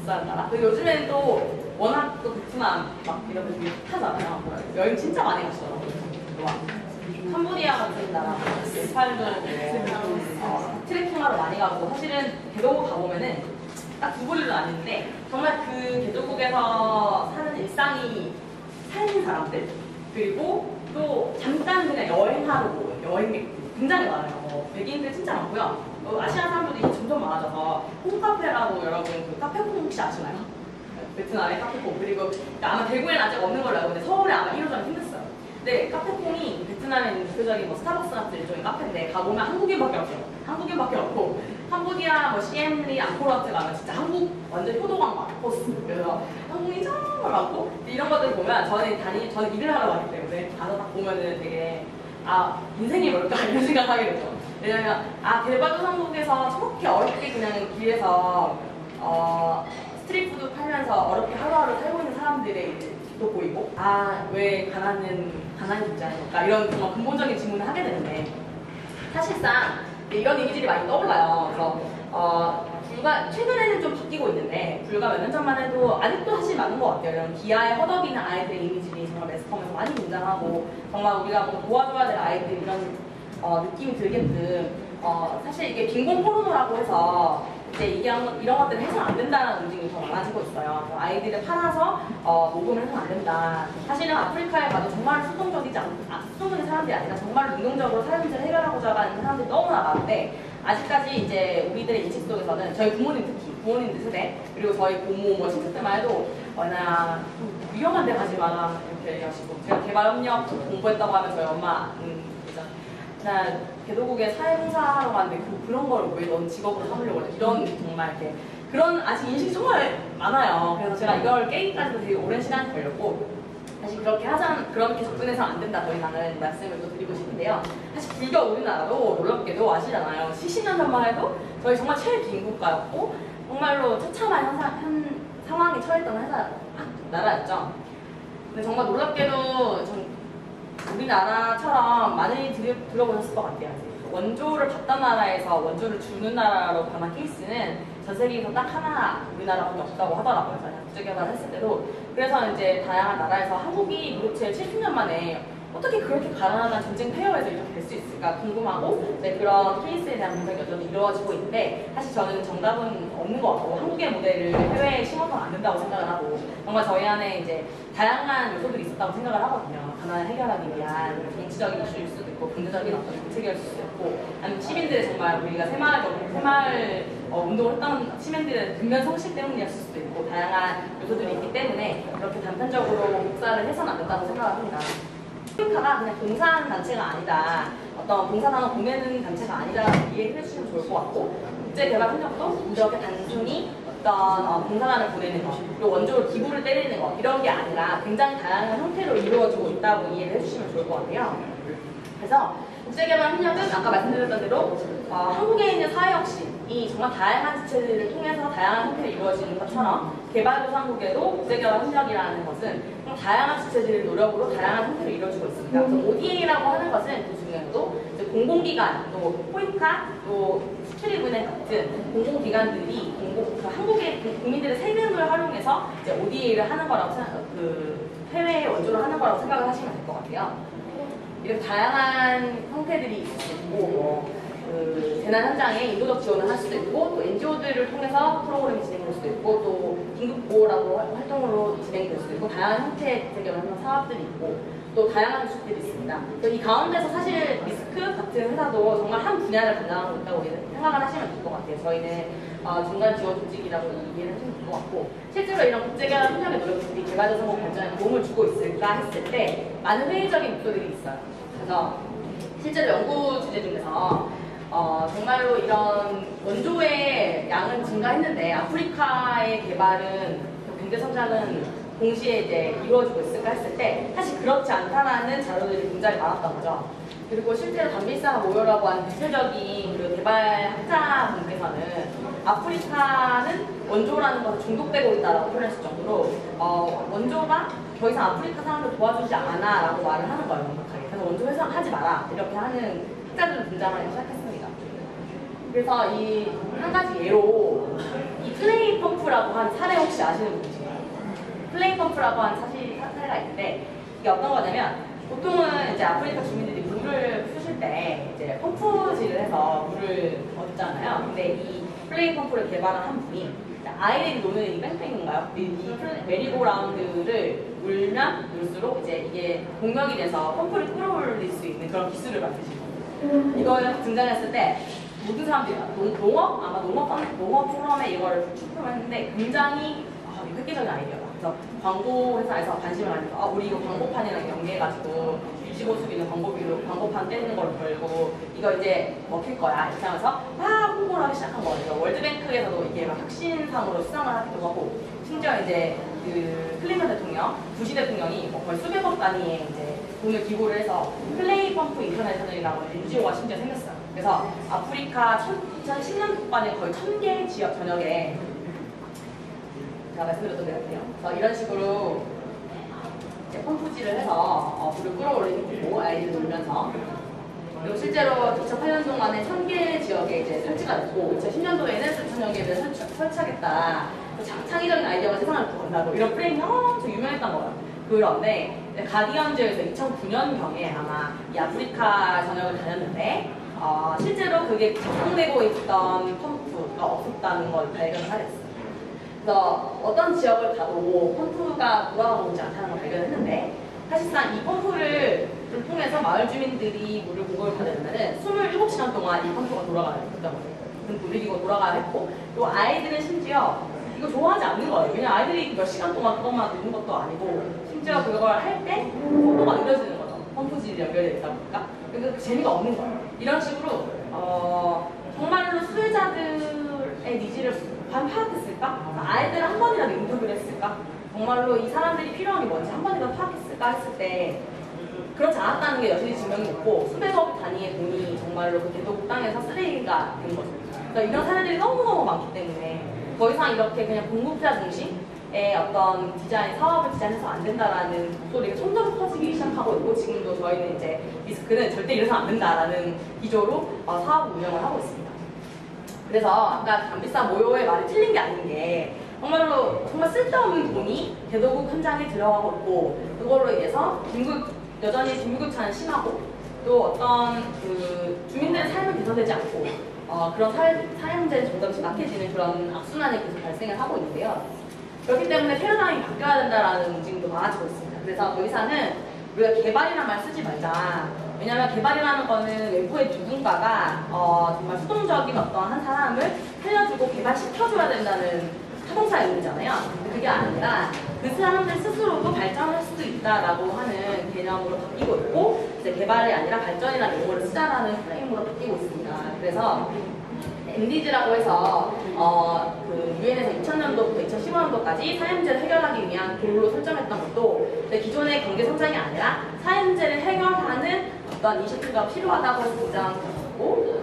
나라. 그리고 요즘에는 또 워낙 또 베트남 막 이런 데 되게 핫하잖아요. 여행 진짜 많이 가시더라고요. 캄보디아 같은 나라, 네팔도 트레킹하러 많이 가고 사실은 개도국 가보면은 딱 두 부류는 아닌데 정말 그 개도국에서 사는 일상이 삶인 사람들 그리고 또 잠깐 그냥 여행하러 온 여행객들 굉장히 많아요. 백인들 진짜 많고요. 아시안 사람들이 점점 많아져서 홈카페라고 여러분 그 카페콩 혹시 아시나요? 베트남의 카페콩 그리고 아마 대구에는 아직 없는 걸로 알고 있는데 서울에 아마 1호 전에 생겼어요. 근데 카페콩이 베트남에 있는 대표적인 뭐 스타벅스 같은 일종의 카페인데 가보면 한국인밖에 없어요. 한국인밖에 없고 캄보디아 뭐 시엠리 앙코르와트 가면 진짜 한국 완전 효도광 막 코스 그래서 한국인이 정말 많고 이런 것들 보면 저는 일을 하러 가기 때문에 가서 딱 보면은 되게 인생이 뭘까 이런 생각하게 되죠. 왜냐면 개발도상국에서 저렇게 어렵게 그냥 길에서 스트리트푸드 팔면서 어렵게 하루하루 살고 있는 사람들의 도 보이고 왜 가난이 죽지 않을까 이런 정말 근본적인 질문을 하게 되는데 사실상 이런 이미지들이 많이 떠올라요. 그래서 최근에는 좀 바뀌고 있는데 불과 몇 년 전만 해도 아직도 사실 많은 것 같아요. 이런 기아에 허덕이는 아이들의 이미지들이 정말 매스컴에서 많이 등장하고 정말 우리가 뭐 도와줘야 될 아이들 이런 느낌이 들게끔 사실 이게 빈곤 포르노라고 해서 이제 이런 것들은 해서는 안 된다는 움직임이 더 많아지고 있어요. 아이들을 팔아서 모금을 해서는 안 된다. 사실은 아프리카에 가도 정말 수동적인 사람들이 아니라 정말 능동적으로 삶을 해결하고자 하는 사람들이 너무나 많은데 아직까지 이제 우리들의 인식 속에서는 저희 부모님 특히 부모님들 세대 그리고 저희 고모 뭐 친척 때만 해도 나 위험한 데 가지 마라 이렇게 얘기하시고 제가 개발협력 공부했다고 하면 저희 엄마 나 개도국에 사회봉사하러 갔는데 그런 걸 왜 넌 직업으로 삼으려고 그래 이런 정말 이렇게 그런 아직 인식이 정말 많아요. 그래서 제가 이걸 깨기까지도 되게 오랜 시간이 걸렸고 사실 그렇게 접근해서 안 된다 더 이상은 말씀을 또 드리고 싶은데요. 사실 불교 우리나라도 놀랍게도 아시잖아요. 70년 전만 해도 저희 정말 최빈국가였고 정말로 처참한 상황에 처했던 나라였죠. 근데 정말 놀랍게도 우리나라처럼 많이 들어보셨을 것 같아요. 원조를 받던 나라에서 원조를 주는 나라로 변한 케이스는 전 세계에서 딱 하나 우리나라밖에 없다고 하더라고요. 국제개발을 했을 때도. 그래서 이제 다양한 나라에서 한국이 도대체 70년 만에 어떻게 그렇게 가난한 전쟁 폐허에서 이렇게 될 수 있을까 궁금하고 그런 케이스에 대한 분석이 여전히 이루어지고 있는데 사실 저는 정답은 없는 것 같고 한국의 모델을 해외에 심어서는 안 된다고 생각을 하고 정말 저희 안에 이제 다양한 요소들이 있었다고 생각을 하거든요. 가난을 해결하기 위한 정치적인 이슈일 수도 있고 경제적인 어떤 정책일 수도 있고 아니면 시민들의 정말 우리가 새마을 운동을 했던 시민들의 근면 성실 때문이었을 수도 있고 다양한 요소들이 있기 때문에 그렇게 단편적으로 복사를 해서는 안 된다고 생각을 합니다. 아프리카가 그냥 봉사하는 단체가 아니다. 어떤 봉사단을 보내는 단체가 아니다라고 이해를 해주시면 좋을 것 같고 국제개발협력도 이렇게 단순히 어떤 봉사단을 보내는 것 그리고 원조로 기부를 때리는 것 이런 게 아니라 굉장히 다양한 형태로 이루어지고 있다고 이해를 해주시면 좋을 것 같아요. 그래서 국제개발협력은 아까 말씀드렸던 대로 한국에 있는 사회혁신이 정말 다양한 지체들을 통해서 다양한 형태로 이루어지는 것처럼 개발도상국에도 국제개발협력이라는 것은 다양한 지체들의 노력으로 다양한 형태로 이루어지고 있습니다. 그래서 ODA라고 하는 것은 그 중에서도 공공기관, 또 포이카, 또 스트리브넷 같은 공공기관들이 한국의 국민들의 세금을 활용해서 이제 ODA를 하는 거라고 해외 원조를 하는 거라고 생각을 하시면 될 것 같아요. 이렇게 다양한 형태들이 있을 수 있고 재난 현장에 인도적 지원을 할 수도 있고 또 NGO들을 통해서 프로그램이 진행될 수도 있고 또 긴급보호라고 활동으로 진행될 수도 있고 다양한 형태의 국제개발협력 사업들이 있고 또 다양한 기술들이 있습니다. 이 가운데서 사실 리스크 같은 회사도 정말 한 분야를 담당하고 있다고 생각을 하시면 될 것 같아요. 저희는 중간 지원 조직이라고 이해를 하시면 될 것 같고 실제로 이런 국제개발협력의 노력들이 개발도상국 발전에 도움을 주고 있을까 했을 때 많은 회의적인 목소들이 있어요. 그래서 실제로 연구 주제 중에서 정말로 이런 원조의 양은 증가했는데 아프리카의 개발은 경제 성장은 동시에 이제 이루어지고 있을까 했을 때 사실 그렇지 않다라는 자료들이 굉장히 많았던 거죠. 그리고 실제로 단밀사 모여라고 하는 대표적인 그 개발학자분께서는 아프리카는 원조라는 것에 중독되고 있다라고 표현했을 정도로 원조가 더 이상 아프리카 사람들 도와주지 않아 라고 말을 하는 거예요. 명확하게. 그래서 원조 회수하지 마라 이렇게 하는 학자들도 등장하기 시작했습니다. 그래서 이 한 가지 예로 이 플레이 펌프라고 한 사례 혹시 아시는 분 계신가요? 플레이 펌프라고 한 사례가 있는데 이게 어떤 거냐면 보통은 이제 아프리카 주민들이 물을 푸실 때 이제 펌프질을 해서 물을 얻잖아요. 근데 이 플레이 펌프를 개발한 한 분이 아이들이 노는 이 뺑뺑인가요? 이 메리고라운드를 물면 물수록 이제 이게 공격이 돼서 펌프를 끌어올릴 수 있는 그런 기술을 만드신 거예요. 이거 등장했을 때 모든 사람들이 농업 포럼에 이거를 출품했는데 굉장히 획기적인 아이디어다. 그래서 광고 회사에서 관심을 가지고 우리 이거 광고판이랑 연계해가지고 유지보수 있는 광고판 떼는 걸 걸고 이거 이제 먹힐 거야 이렇게 하면서 막 홍보를 하기 시작한 거예요. 월드뱅크에서도 이게 막 혁신상으로 수상을 하기도 하고 심지어 이제 그 클린턴 대통령, 부시 대통령이 거의 수백억 단위의 이제 돈을 기부를 해서 플레이 펌프 인터내셔널이라고 NGO가 심지어 생겼어요. 그래서 아프리카 2010년 동안에 거의 1000개 지역 전역에 제가 말씀드렸던 것 같아요. 그래서 이런 식으로 이제 펌프질을 해서 불을 끌어올리는 거고 아이들 놀면서 그리고 실제로 2008년도만에 1000개 지역에 이제 설치가 됐고 2010년도에는 4,000여 개를 설치하겠다. 창의적인 아이디어가 세상을 구한다고 이런 프레임이 엄청 유명했던 거예요. 그런데 가디언즈에서 2009년경에 아마 이 아프리카 전역을 다녔는데 실제로 그게 작동되고 있던 펌프가 없었다는 걸 발견하였어요. 그래서 어떤 지역을 가도 펌프가 돌아가고 있지 않다는 걸 발견했는데 사실상 이 펌프를 통해서 마을 주민들이 물을 공급을 받으려면 27시간 동안 이 펌프가 돌아가야 했던 거예요. 놀이기구가 돌아가야 했고 또 아이들은 심지어 이거 좋아하지 않는 거예요. 왜냐면 아이들이 몇 시간 동안 그것만 노는 것도 아니고 심지어 그걸 할 때 펌프가 느려지는 거죠. 펌프질이 연결되어 있다 보니까. 그러니까 재미가 없는 거예요. 이런 식으로 정말로 수혜자들의 니즈를 파악했을까? 아이들 한 번이라도 인터뷰를 했을까? 정말로 이 사람들이 필요한 게 뭔지 한 번이라도 파악했을까 했을 때 그렇지 않았다는 게 여전히 증명이 됐고 수백억 단위의 돈이 정말로 그 대도국 땅에서 쓰레기가 된 거죠. 그러니까 이런 사례들이 너무너무 많기 때문에 더 이상 이렇게 그냥 공급자 중심의 어떤 디자인, 사업을 디자인해서 안 된다라는 목소리가 점점 커지기 시작하고 있고 지금도 저희는 이제 미스크는 절대 이래서는 안 된다라는 기조로 사업 운영을 하고 있습니다. 그래서 아까 감비싸 모요의 말이 틀린 게 아닌 게 정말로 정말 쓸데없는 돈이 대도국 현장에 들어가고 있고 그걸로 인해서 여전히 빈부격차는 심하고 또 어떤 그 주민들의 삶은 개선되지 않고 그런 사회 문제는 점점씩 막혀지는 그런 악순환이 계속 발생을 하고 있는데요. 그렇기 때문에 패러다임이 바뀌어야 된다는 움직임도 많아지고 있습니다. 그래서 더 이상은 우리가 개발이라는 말 쓰지 말자. 왜냐하면 개발이라는 거는 외부의 누군가가 정말 수동적인 어떤 한 사람을 살려주고 개발시켜줘야 된다는 타동사 의미잖아요. 근데 그게 아니라 그 사람들 스스로도 발전할 수도 있다라고 하는 개념으로 바뀌고 있고 이제 개발이 아니라 발전이라는 용어를 쓰자라는 프레임으로 바뀌고 있습니다. 그래서 MDG라고 해서 그 유엔에서 2000년도부터 2015년도까지 사회문제를 해결하기 위한 골로 설정했던 것도 기존의 경제 성장이 아니라 사회문제를 해결하는 어떤 이니셔티브가 필요하다고 해서 등장했고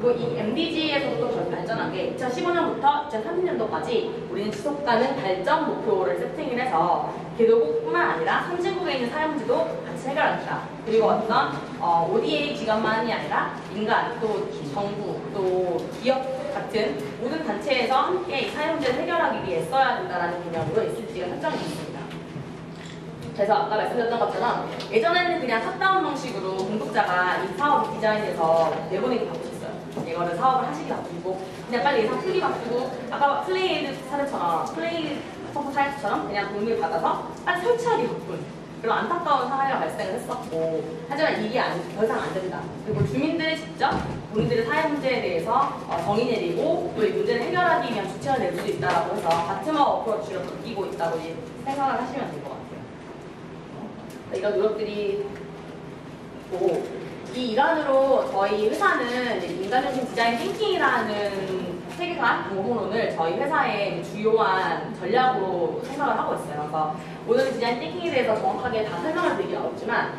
그리고 이 MDG에서도 더 발전한 게 2015년부터 2030년도까지 우리는 지속가능 발전 목표를 세팅을 해서 개도국뿐만 아니라 선진국에 있는 사회 문제도 같이 해결하겠다. 그리고 어떤 ODA 기관만이 아니라 민간, 또 정부, 또 기업 같은 모든 단체에서 함께 이 사회 문제를 해결하기 위해 써야 된다는 개념으로 SDG가 설정이 있습니다. 그래서 아까 말씀드렸던 것처럼 예전에는 그냥 탑다운 방식으로 공급자가 이 사업을 디자인해서 내보내기 바쁘셨어요. 이거를 사업을 하시기 바쁘고 그냥 빨리 예산 풀기 바쁘고 아까 플레이드 사례처럼 플레이 펌프 사례처럼 그냥 돈을 받아서 빨리 설치하기 바쁜 그런 안타까운 사례가 발생을 했었고 하지만 이게 더 이상 안 된다. 그리고 주민들이 직접 본인들의 사회 문제에 대해서 정의 내리고 또 이 문제를 해결하기 위한 주체가 될 수 있다라고 해서 바트머 어프로치로 바뀌고 있다고 생각을 하시면 될 것 같아요. 이런 노력들이 있고 이 일환으로 저희 회사는 이제 인간중심 디자인 띵킹이라는 세계관 공론을 저희 회사의 주요한 전략으로 생각을 하고 있어요. 그래서 오늘 디자인 띵킹에 대해서 정확하게 다 설명을 드리기 어렵지만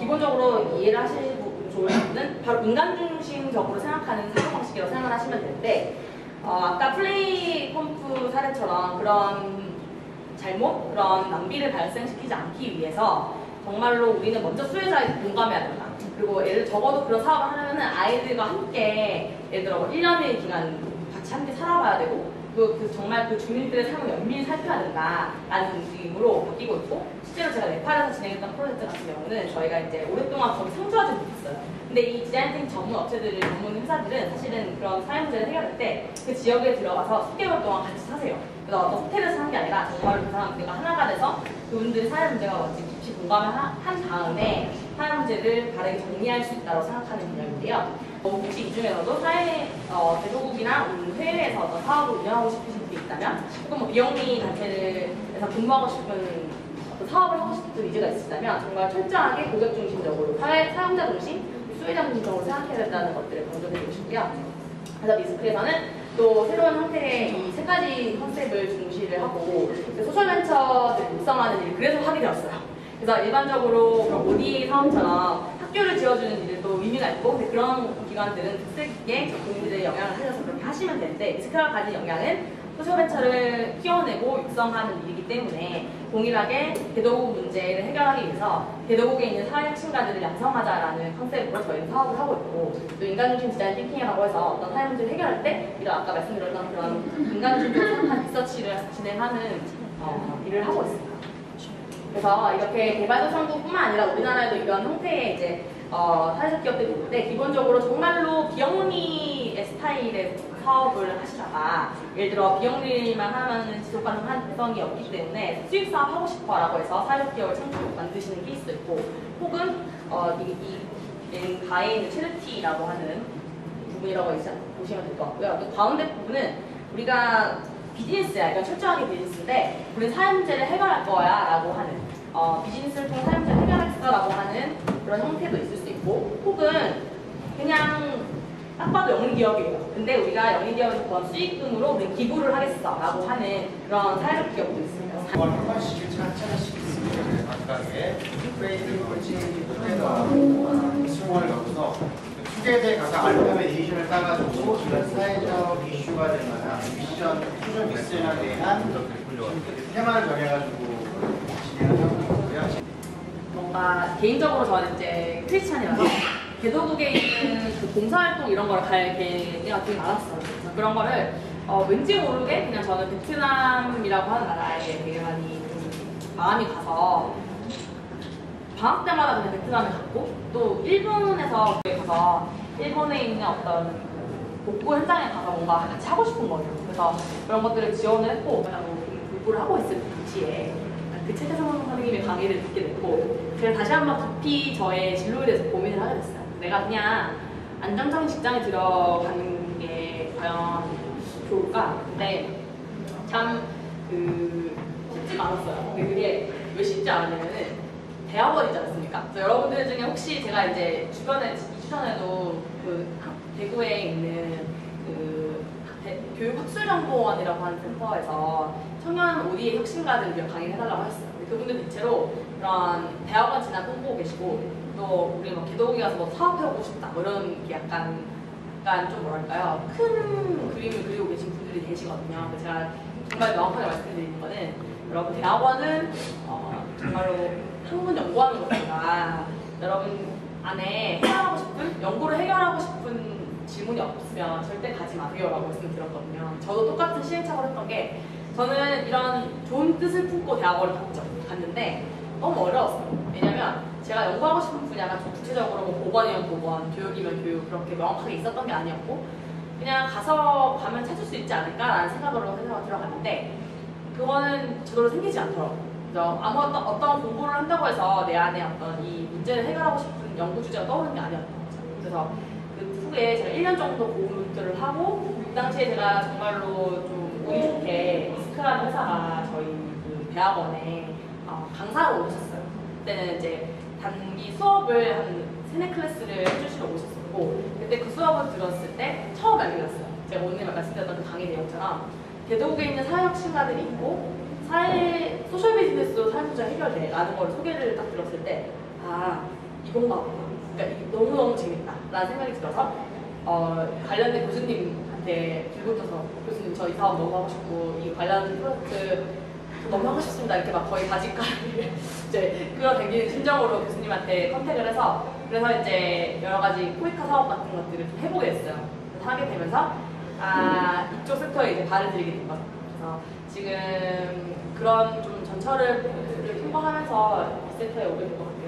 기본적으로 이해를 하시고 좋은 분은 바로 인간중심적으로 생각하는 사고방식이라고 생각을 하시면 되는데 아까 플레이 펌프 사례처럼 그런 잘못, 그런 낭비를 발생시키지 않기 위해서 정말로 우리는 먼저 수혜자에 공감해야 된다. 그리고 적어도 그런 사업을 하려면 아이들과 함께 예를 들어 1년의 기간 같이 함께 살아봐야 되고 정말 그 주민들의 삶을 연밀히 살펴야 된다라는 움직임으로 바뀌고 있고 실제로 제가 네팔에서 진행했던 프로젝트 같은 경우는 저희가 이제 오랫동안 거기 상주하지 못했어요. 근데 이 디자인 전문 업체들을 전문 회사들은 사실은 그런 사회 문제를 해결할 때 그 지역에 들어가서 10개월 동안 같이 사세요. 그래서 어떤 호텔에서 사는 게 아니라 정말로 그 사람들과 하나가 돼서 그분들의 사회 문제가 뭔지 깊이 공감을 한 다음에 사회 문제를 바르게 정리할 수 있다고 생각하는 개념인데요. 혹시 이 중에서도 대도국이나 해외에서 어떤 사업을 운영하고 싶으신 분이 있다면 혹은 뭐 비영리 단체에서 근무하고 싶은 어떤 사업을 하고 싶은 의지가 있으시다면 정말 철저하게 고객 중심적으로 사용자 중심, 수혜자 중심적으로 생각해야 된다는 것들을 강조드리고 싶고요. 그래서 미스크에서는 또 새로운 형태의 이 세 가지 컨셉을 중시를 하고 소셜벤처를 육성하는 일을 그래서 하게 되었어요. 그래서 일반적으로 ODA 사업처럼 학교를 지어주는 일도 의미가 있고 근데 그런 기관들은 특색 있게 국민들의 영향을 살려서 그렇게 하시면 되는데 미스크가 가진 영향은 소셜벤처를 키워내고 육성하는 일이기 때문에 동일하게 대도국 문제를 해결하기 위해서 대도국에 있는 사회혁신가들을 양성하자라는 컨셉으로 저희는 사업을 하고 있고, 또 인간중심 디자인 띵킹이라고 해서 어떤 사회 문제를 해결할 때 이런 아까 말씀드렸던 그런 인간중심적으로 생각한 리서치를 진행하는 일을 하고 있습니다. 그래서 이렇게 개발도상국뿐만 아니라 우리나라에도 이런 형태의 이제 사회적 기업들이 있는데, 기본적으로 정말로 비영리의 스타일의 사업을 하시다가 예를 들어 비영리만 하면 지속 가능성이 없기 때문에 수익 사업 하고 싶어라고 해서 사회적 기업을 만드시는 케이스도 있고, 혹은 이 가에 있는 체리티라고 하는 부분이라고 보시면 될 것 같고요. 그 가운데 부분은 우리가 비즈니스야, 그러니까 철저하게 비즈니스인데 우리는 사회 문제를 해결할 거야 라고 하는 비즈니스를 통해 사회 문제를 해결하겠다라고 하는 그런 형태도 있을 수 있고, 혹은 그냥 딱 봐도 영리기업이에요. 근데 우리가 영리기업에서 번 수익금으로 우리 기부를 하겠어 라고 하는 그런 사회적 기업도 있습니다. 이걸 한 번씩 차차씩 있습니다. 각각의 페이드 콜칭 투게더하고 승원을 넣어서 투게더에 가서 알파벳 에디션을 따가지고 이런 사회적 이슈가 될 만한 미션, 소셜 미션에 대한 테마를 정해가지고 진행을 하고 있고요. 뭔가 개인적으로 저는 이제 크리스찬이라서 개도국에 있는 그 봉사활동 이런 거를 갈 계기가 되게 많았어요. 그래서 그런 거를 왠지 모르게 그냥 저는 베트남이라고 하는 나라에 되게 많이 마음이 가서 방학 때마다 그냥 베트남에 갔고, 또 일본에서 가서 일본에 있는 어떤 복구 현장에 가서 뭔가 같이 하고 싶은 거예요. 그래서 그런 것들을 지원을 했고, 공부를 하고 있을 당시에 그 최태성 선생님의 강의를 듣게 됐고, 제가 다시 한번 깊이 저의 진로에 대해서 고민을 하게 됐어요. 내가 그냥 안정적인 직장에 들어가는 게 과연 좋을까? 근데 참 쉽지가 않았어요. 근데 그게 왜 쉽지 않으냐면은 대학원이지 않습니까? 그래서 여러분들 중에 혹시 제가 이제 주변에 2주 전에도 그 대구에 있는 그 교육학술정보원이라고 하는 센터에서 청년 ODA 혁신가들 위한 강의를 해달라고 했어요. 그분들 대체로 그런 대학원 진학 꿈꾸고 계시고, 또 우리 막 개도국에 가서 뭐 사업해보고 싶다 뭐 이런 게 약간 좀 뭐랄까요, 큰 그림을 그리고 계신 분들이 계시거든요. 그래서 제가 정말 명확하게 말씀드리는 거는, 여러분 대학원은 정말로 학문 연구하는 것보다 여러분 안에 해결하고 싶은, 연구를 해결하고 싶은 질문이 없으면 절대 가지 마세요 라고 말씀을 드렸거든요. 저도 똑같은 시행착오를 했던 게, 저는 이런 좋은 뜻을 품고 대학원을 갔는데 너무 어려웠어요. 왜냐면 제가 연구하고 싶은 분야가 좀 구체적으로 뭐 보건이면 보건, 교육이면 교육 그렇게 명확하게 있었던 게 아니었고, 그냥 가면 찾을 수 있지 않을까라는 생각으로 회사가 들어갔는데, 그거는 저절로 생기지 않더라고요. 그래서 어떤 공부를 한다고 해서 내 안에 어떤 이 문제를 해결하고 싶은 연구 주제가 떠오르는 게 아니었던 거죠. 그래서 그 후에 제가 1년 정도 공부를 하고, 그 당시에 제가 정말로 좀 운이 좋게 이스크라는 회사가 저희 그 대학원에 강사로 오셨어요. 그때는 이제 단기 수업을 한 3-4클래스를 해주시러 오셨었고, 그때 그 수업을 들었을 때 처음 알게 됐어요. 제가 오늘 말씀드렸던 그 강의 내용처럼 대도국에 있는 사회혁신가들이 있고 소셜 비즈니스로 사회 문제가 해결돼 라는 걸 소개를 딱 들었을 때, 아 이건가 보다. 그러니까 이게 너무너무 재밌다 라는 생각이 들어서 관련된 교수님한테 빌붙어서, 교수님 저 이 사업 너무 하고 싶고 이 관련 프로젝트 너무 하고 싶습니다 이렇게 막 거의 바지가를 이제 끌어당기는 심정으로 교수님한테 컨택을 해서, 그래서 이제 여러 가지 코이카 사업 같은 것들을 좀 해보게 됐어요. 그래서 하게 되면서 이쪽 섹터에 이제 발을 들이게 된 거죠. 그래서 지금 그런 좀 전철을 통과하면서 이 섹터에 오게 된 것 같아요.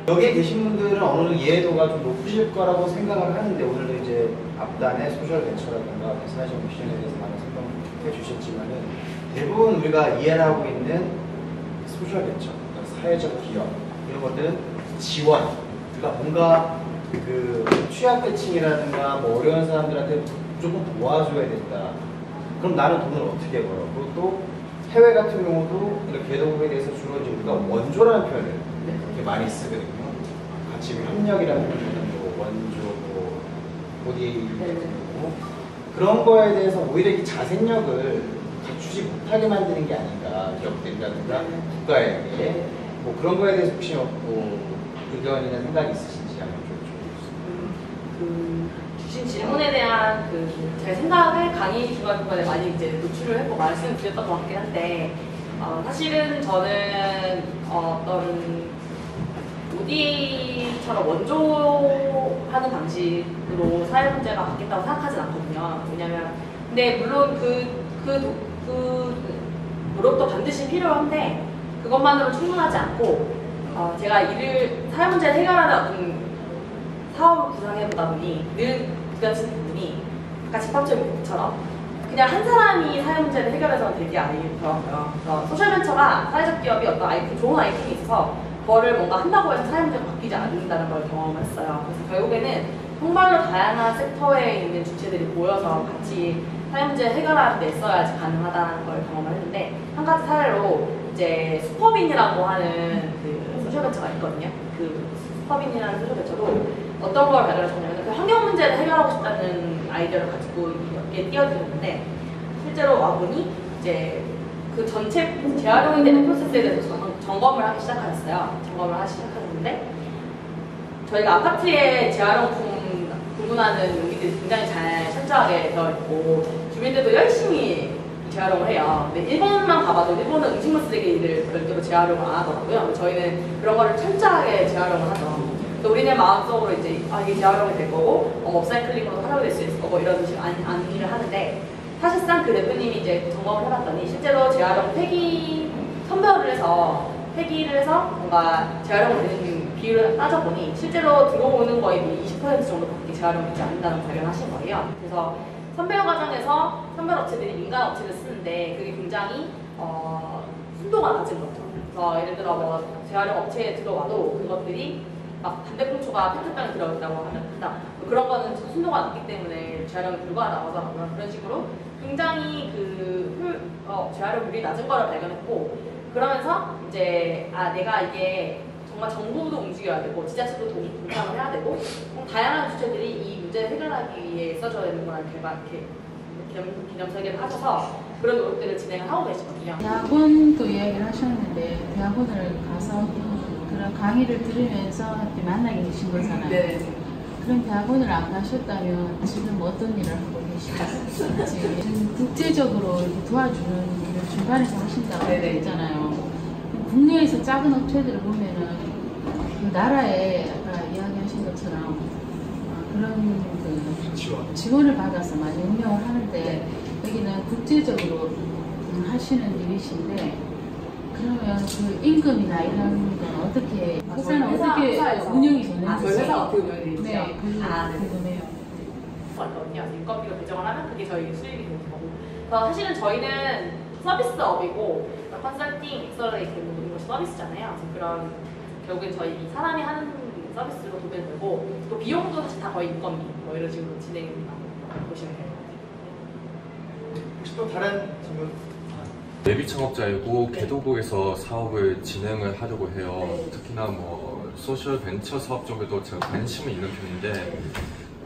여기에 계신 분들은 어느 정도 이해도가 좀 높으실 거라고 생각을 하는데, 오늘도 이제 앞단에 소셜 벤처라든가 사회적 미션에 대해서 많은 설명해 주셨지만은, 대부분 우리가 이해를 하고 있는 소셜 벤처, 사회적 기업 이런 것들은 지원, 그러니까 뭔가 그 취약계층이라든가 뭐 어려운 사람들한테 조금 도와줘야 된다. 그럼 나는 돈을 어떻게 벌어? 그리고 또 해외 같은 경우도 이런 개도국에 대해서 주로 이제 우리가 원조라는 표현을 이렇게 많이 쓰거든요. 같이 협력이라는 표현도 원조, 뭐 ODA 같은 경우 그런 거에 대해서 오히려 이 자생력을 갖추지 못하게 만드는 게 아닌가, 기업들이라든가 국가에게 뭐 그런 거에 대해서 혹시 뭐 의견이나 생각이 있으신지 한번 좀 주신 질문에 대한 제 생각을 강의 중간중간에 많이 이제 노출을 했고 말씀을 드렸던 것 같긴 한데, 사실은 저는 어떤 ODA처럼 원조하는 방식으로 사회 문제가 바뀌었다고 생각하진 않거든요. 왜냐면, 근데 물론 노력도 반드시 필요한데, 그것만으로 충분하지 않고, 제가 사회 문제를 해결하는 어떤 사업을 구상해보다 보니 늘 느껴지는 부분이 아까 집합적인 것처럼 그냥 한 사람이 사회 문제를 해결해서는 될 게 아니더라고요. 그래서 소셜벤처가 사회적 기업이 어떤 좋은 아이템이 있어서 그거를 뭔가 한다고 해서 사회 문제가 바뀌지 않는다는 걸 경험했어요. 그래서 결국에는 정말로 다양한 섹터에 있는 주체들이 모여서 같이 사회 문제 해결하는 데 써야지 가능하다는 걸 경험을 했는데, 한 가지 사례로 이제 슈퍼빈이라고 하는 그 소셜벤처가 있거든요. 그 슈퍼빈이라는 소셜벤처도 어떤 걸 발견하셨냐면 그 환경 문제를 해결하고 싶다는 아이디어를 가지고 이렇게 뛰어들었는데, 실제로 와보니 이제 그 전체 재활용이 되는 프로세스에 대해서 점검을 하기 시작하셨어요. 점검을 하기 시작하셨는데, 저희가 아파트에 재활용품 구분하는 용기들이 굉장히 잘 철저하게 되어 있고 주민들도 열심히 재활용을 해요. 근데 일본만 가봐도 일본은 음식물 쓰레기를 별도로 재활용을 안 하더라고요. 저희는 그런 거를 철저하게 재활용을 하죠. 우리는 마음속으로 이제 이게 재활용이 될 거고 업사이클링으로 활용될 수 있을 거고 이런 식으로 안기를 하는데, 사실상 그 대표님이 이제 점검을 해봤더니 실제로 재활용 폐기 선별을 해서 폐기를 해서 뭔가 재활용이 되는 비율을 따져보니 실제로 들어오는 거의 20% 정도밖에 재활용이 되지 않는다는 걸 발견하신 거예요. 그래서 선별 과정에서 선별 업체들이 민간 업체를 쓰는데 그게 굉장히 순도가 낮은 거죠. 그래서 예를 들어 뭐 재활용 업체에 들어와도 그것들이 막 담배꽁초가 페트병에 들어있다고 한다. 그런 거는 순도가 낮기 때문에 재활용이 불가하다고 하더라고요. 그런 식으로 굉장히 재활용률이 낮은 거를 발견했고, 그러면서 이제 내가 이게 정말 정부도 움직여야 되고 지자체도 동참을 해야 되고 다양한 주체들이 이 문제를 해결하기 위해 써줘야 되는구나 개념 설계를 하셔서 그런 노력들을 진행을 하고 계시거든요. 대학원도 이야기를 하셨는데 대학원을 가서 그런 강의를 들으면서 이렇게 만나게 되신 거잖아요. 네. 그럼 대학원을 안 가셨다면 지금 어떤 일을 하고 계시는지 국제적으로 이렇게 도와주는 일을 중간에서 하신다고 했잖아요. 국내에서 작은 업체들을 보면은 그 나라에 아까 이야기하신 것처럼 그런 그 지원을 받아서 많이 운영을 하는데, 여기는 국제적으로 하시는 일이신데, 그러면 그 임금이나 이런 건 어떻게 회사는 어떻게 운영이 되는지 저희 회사 어떻게 운영이 되는지요? 네, 궁금해요. 거든요. 인건비로 배정을 하면 그게 저희 수익이 되는 거고. 사실은 저희는 서비스업이고 컨설팅, 엑셀러레이팅 이런 것이 서비스잖아요. 그래서 그런 결국엔 저희 사람이 하는 서비스로 돈을 벌고 또 비용도 사실 다 거의 인건비 뭐 이런 식으로 진행이 된다고 보시면 돼요. 혹시 또 다른 질문? 예비 창업자이고 개도국에서 사업을 진행을 하려고 해요. 네. 특히나 뭐 소셜 벤처 사업 쪽에도 제가 관심이 있는 편인데,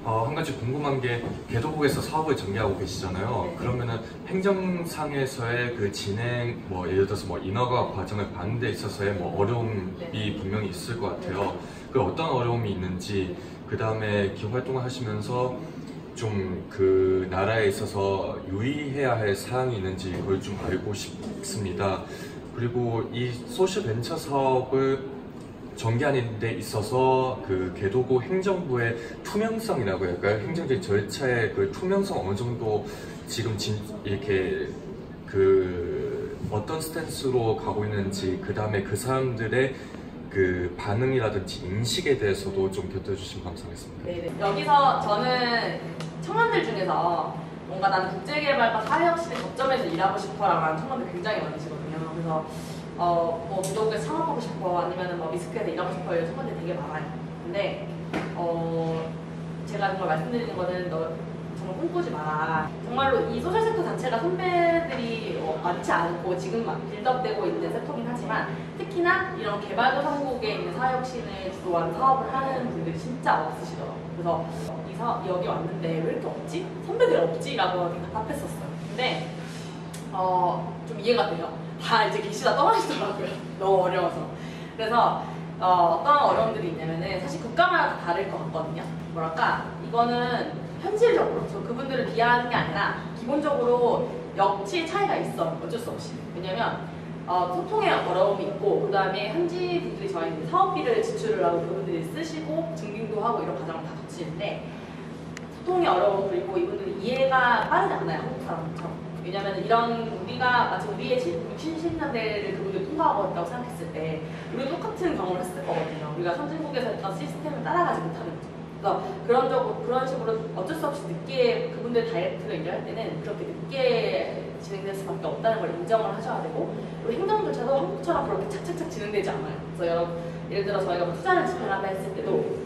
한 가지 궁금한 게 개도국에서 사업을 전개하고 계시잖아요. 그러면은 행정상에서의 그 진행, 뭐 예를 들어서 뭐 인허가 과정을 받는 데 있어서의 뭐 어려움이 분명히 있을 것 같아요. 그 어떤 어려움이 있는지, 그 다음에 기업 활동을 하시면서 좀 그 나라에 있어서 유의해야 할 사항이 있는지 그걸 좀 알고 싶습니다. 그리고 이 소셜 벤처 사업을 전개하는 데 있어서 그 개도국 행정부의 투명성이라고 할까요? 행정적인 절차의 그 투명성 어느 정도 지금 이렇게 그 어떤 스탠스로 가고 있는지, 그 다음에 그 사람들의 그 반응이라든지 인식에 대해서도 좀 곁들여 주시면 감사하겠습니다. 네네. 여기서 저는 청년들 중에서 뭔가 나는 국제개발과 사회혁신의 접점에서 일하고 싶어라고 하는 청년들 굉장히 많으시거든요. 그래서 뭐 개도국에서 창업하고 싶어, 아니면 뭐 미스크에서 일하고 싶어 이런 청년들이 되게 많아요. 근데 제가 정말 말씀드리는 거는 너 정말 꿈꾸지 마라. 정말로 이 소셜섹터 자체가 선배들이 많지 않고 지금 막 빌드업되고 있는 섹터긴 하지만, 특히나 이런 개발도상국에 있는 사회혁신을 주도하는 사업을 하는 분들이 진짜 없으시더라고요. 그래서 여기 왔는데 왜 이렇게 없지? 선배들이 없지? 라고 답답했었어요. 근데 좀 이해가 돼요. 다 이제 계시다 떠나시더라고요. 너무 어려워서. 그래서 어떤 어려움들이 있냐면은 사실 국가마다 다를 것 같거든요. 뭐랄까, 이거는 현실적으로 저 그분들을 비하하는 게 아니라 기본적으로 역치의 차이가 있어. 어쩔 수 없이. 왜냐면 소통의 어려움이 있고, 그 다음에 현지 분들이 저희 사업비를 지출을 하고 그분들이 쓰시고 증빙도 하고 이런 과정을 다 거치는데, 소통의 어려움, 그리고 이분들이 이해가 빠르지 않아요, 한국 사람처럼. 왜냐면 이런 우리가 마치 우리의 60, 70년대를 그분들 통과하고 있다고 생각했을 때 우리 똑같은 경험을 했을 거거든요. 우리가 선진국에서 했던 시스템을 따라가지 못하는 거죠. 그래서 그런 식으로 어쩔 수 없이 늦게 그분들 다이렉트를 일할 때는 그렇게 늦게 진행될 수밖에 없다는 걸 인정을 하셔야 되고, 그리고 행정조차도 한국처럼 그렇게 착착착 진행되지 않아요. 그래서 예를 들어 저희가 뭐 투자를 집행한다 했을 때도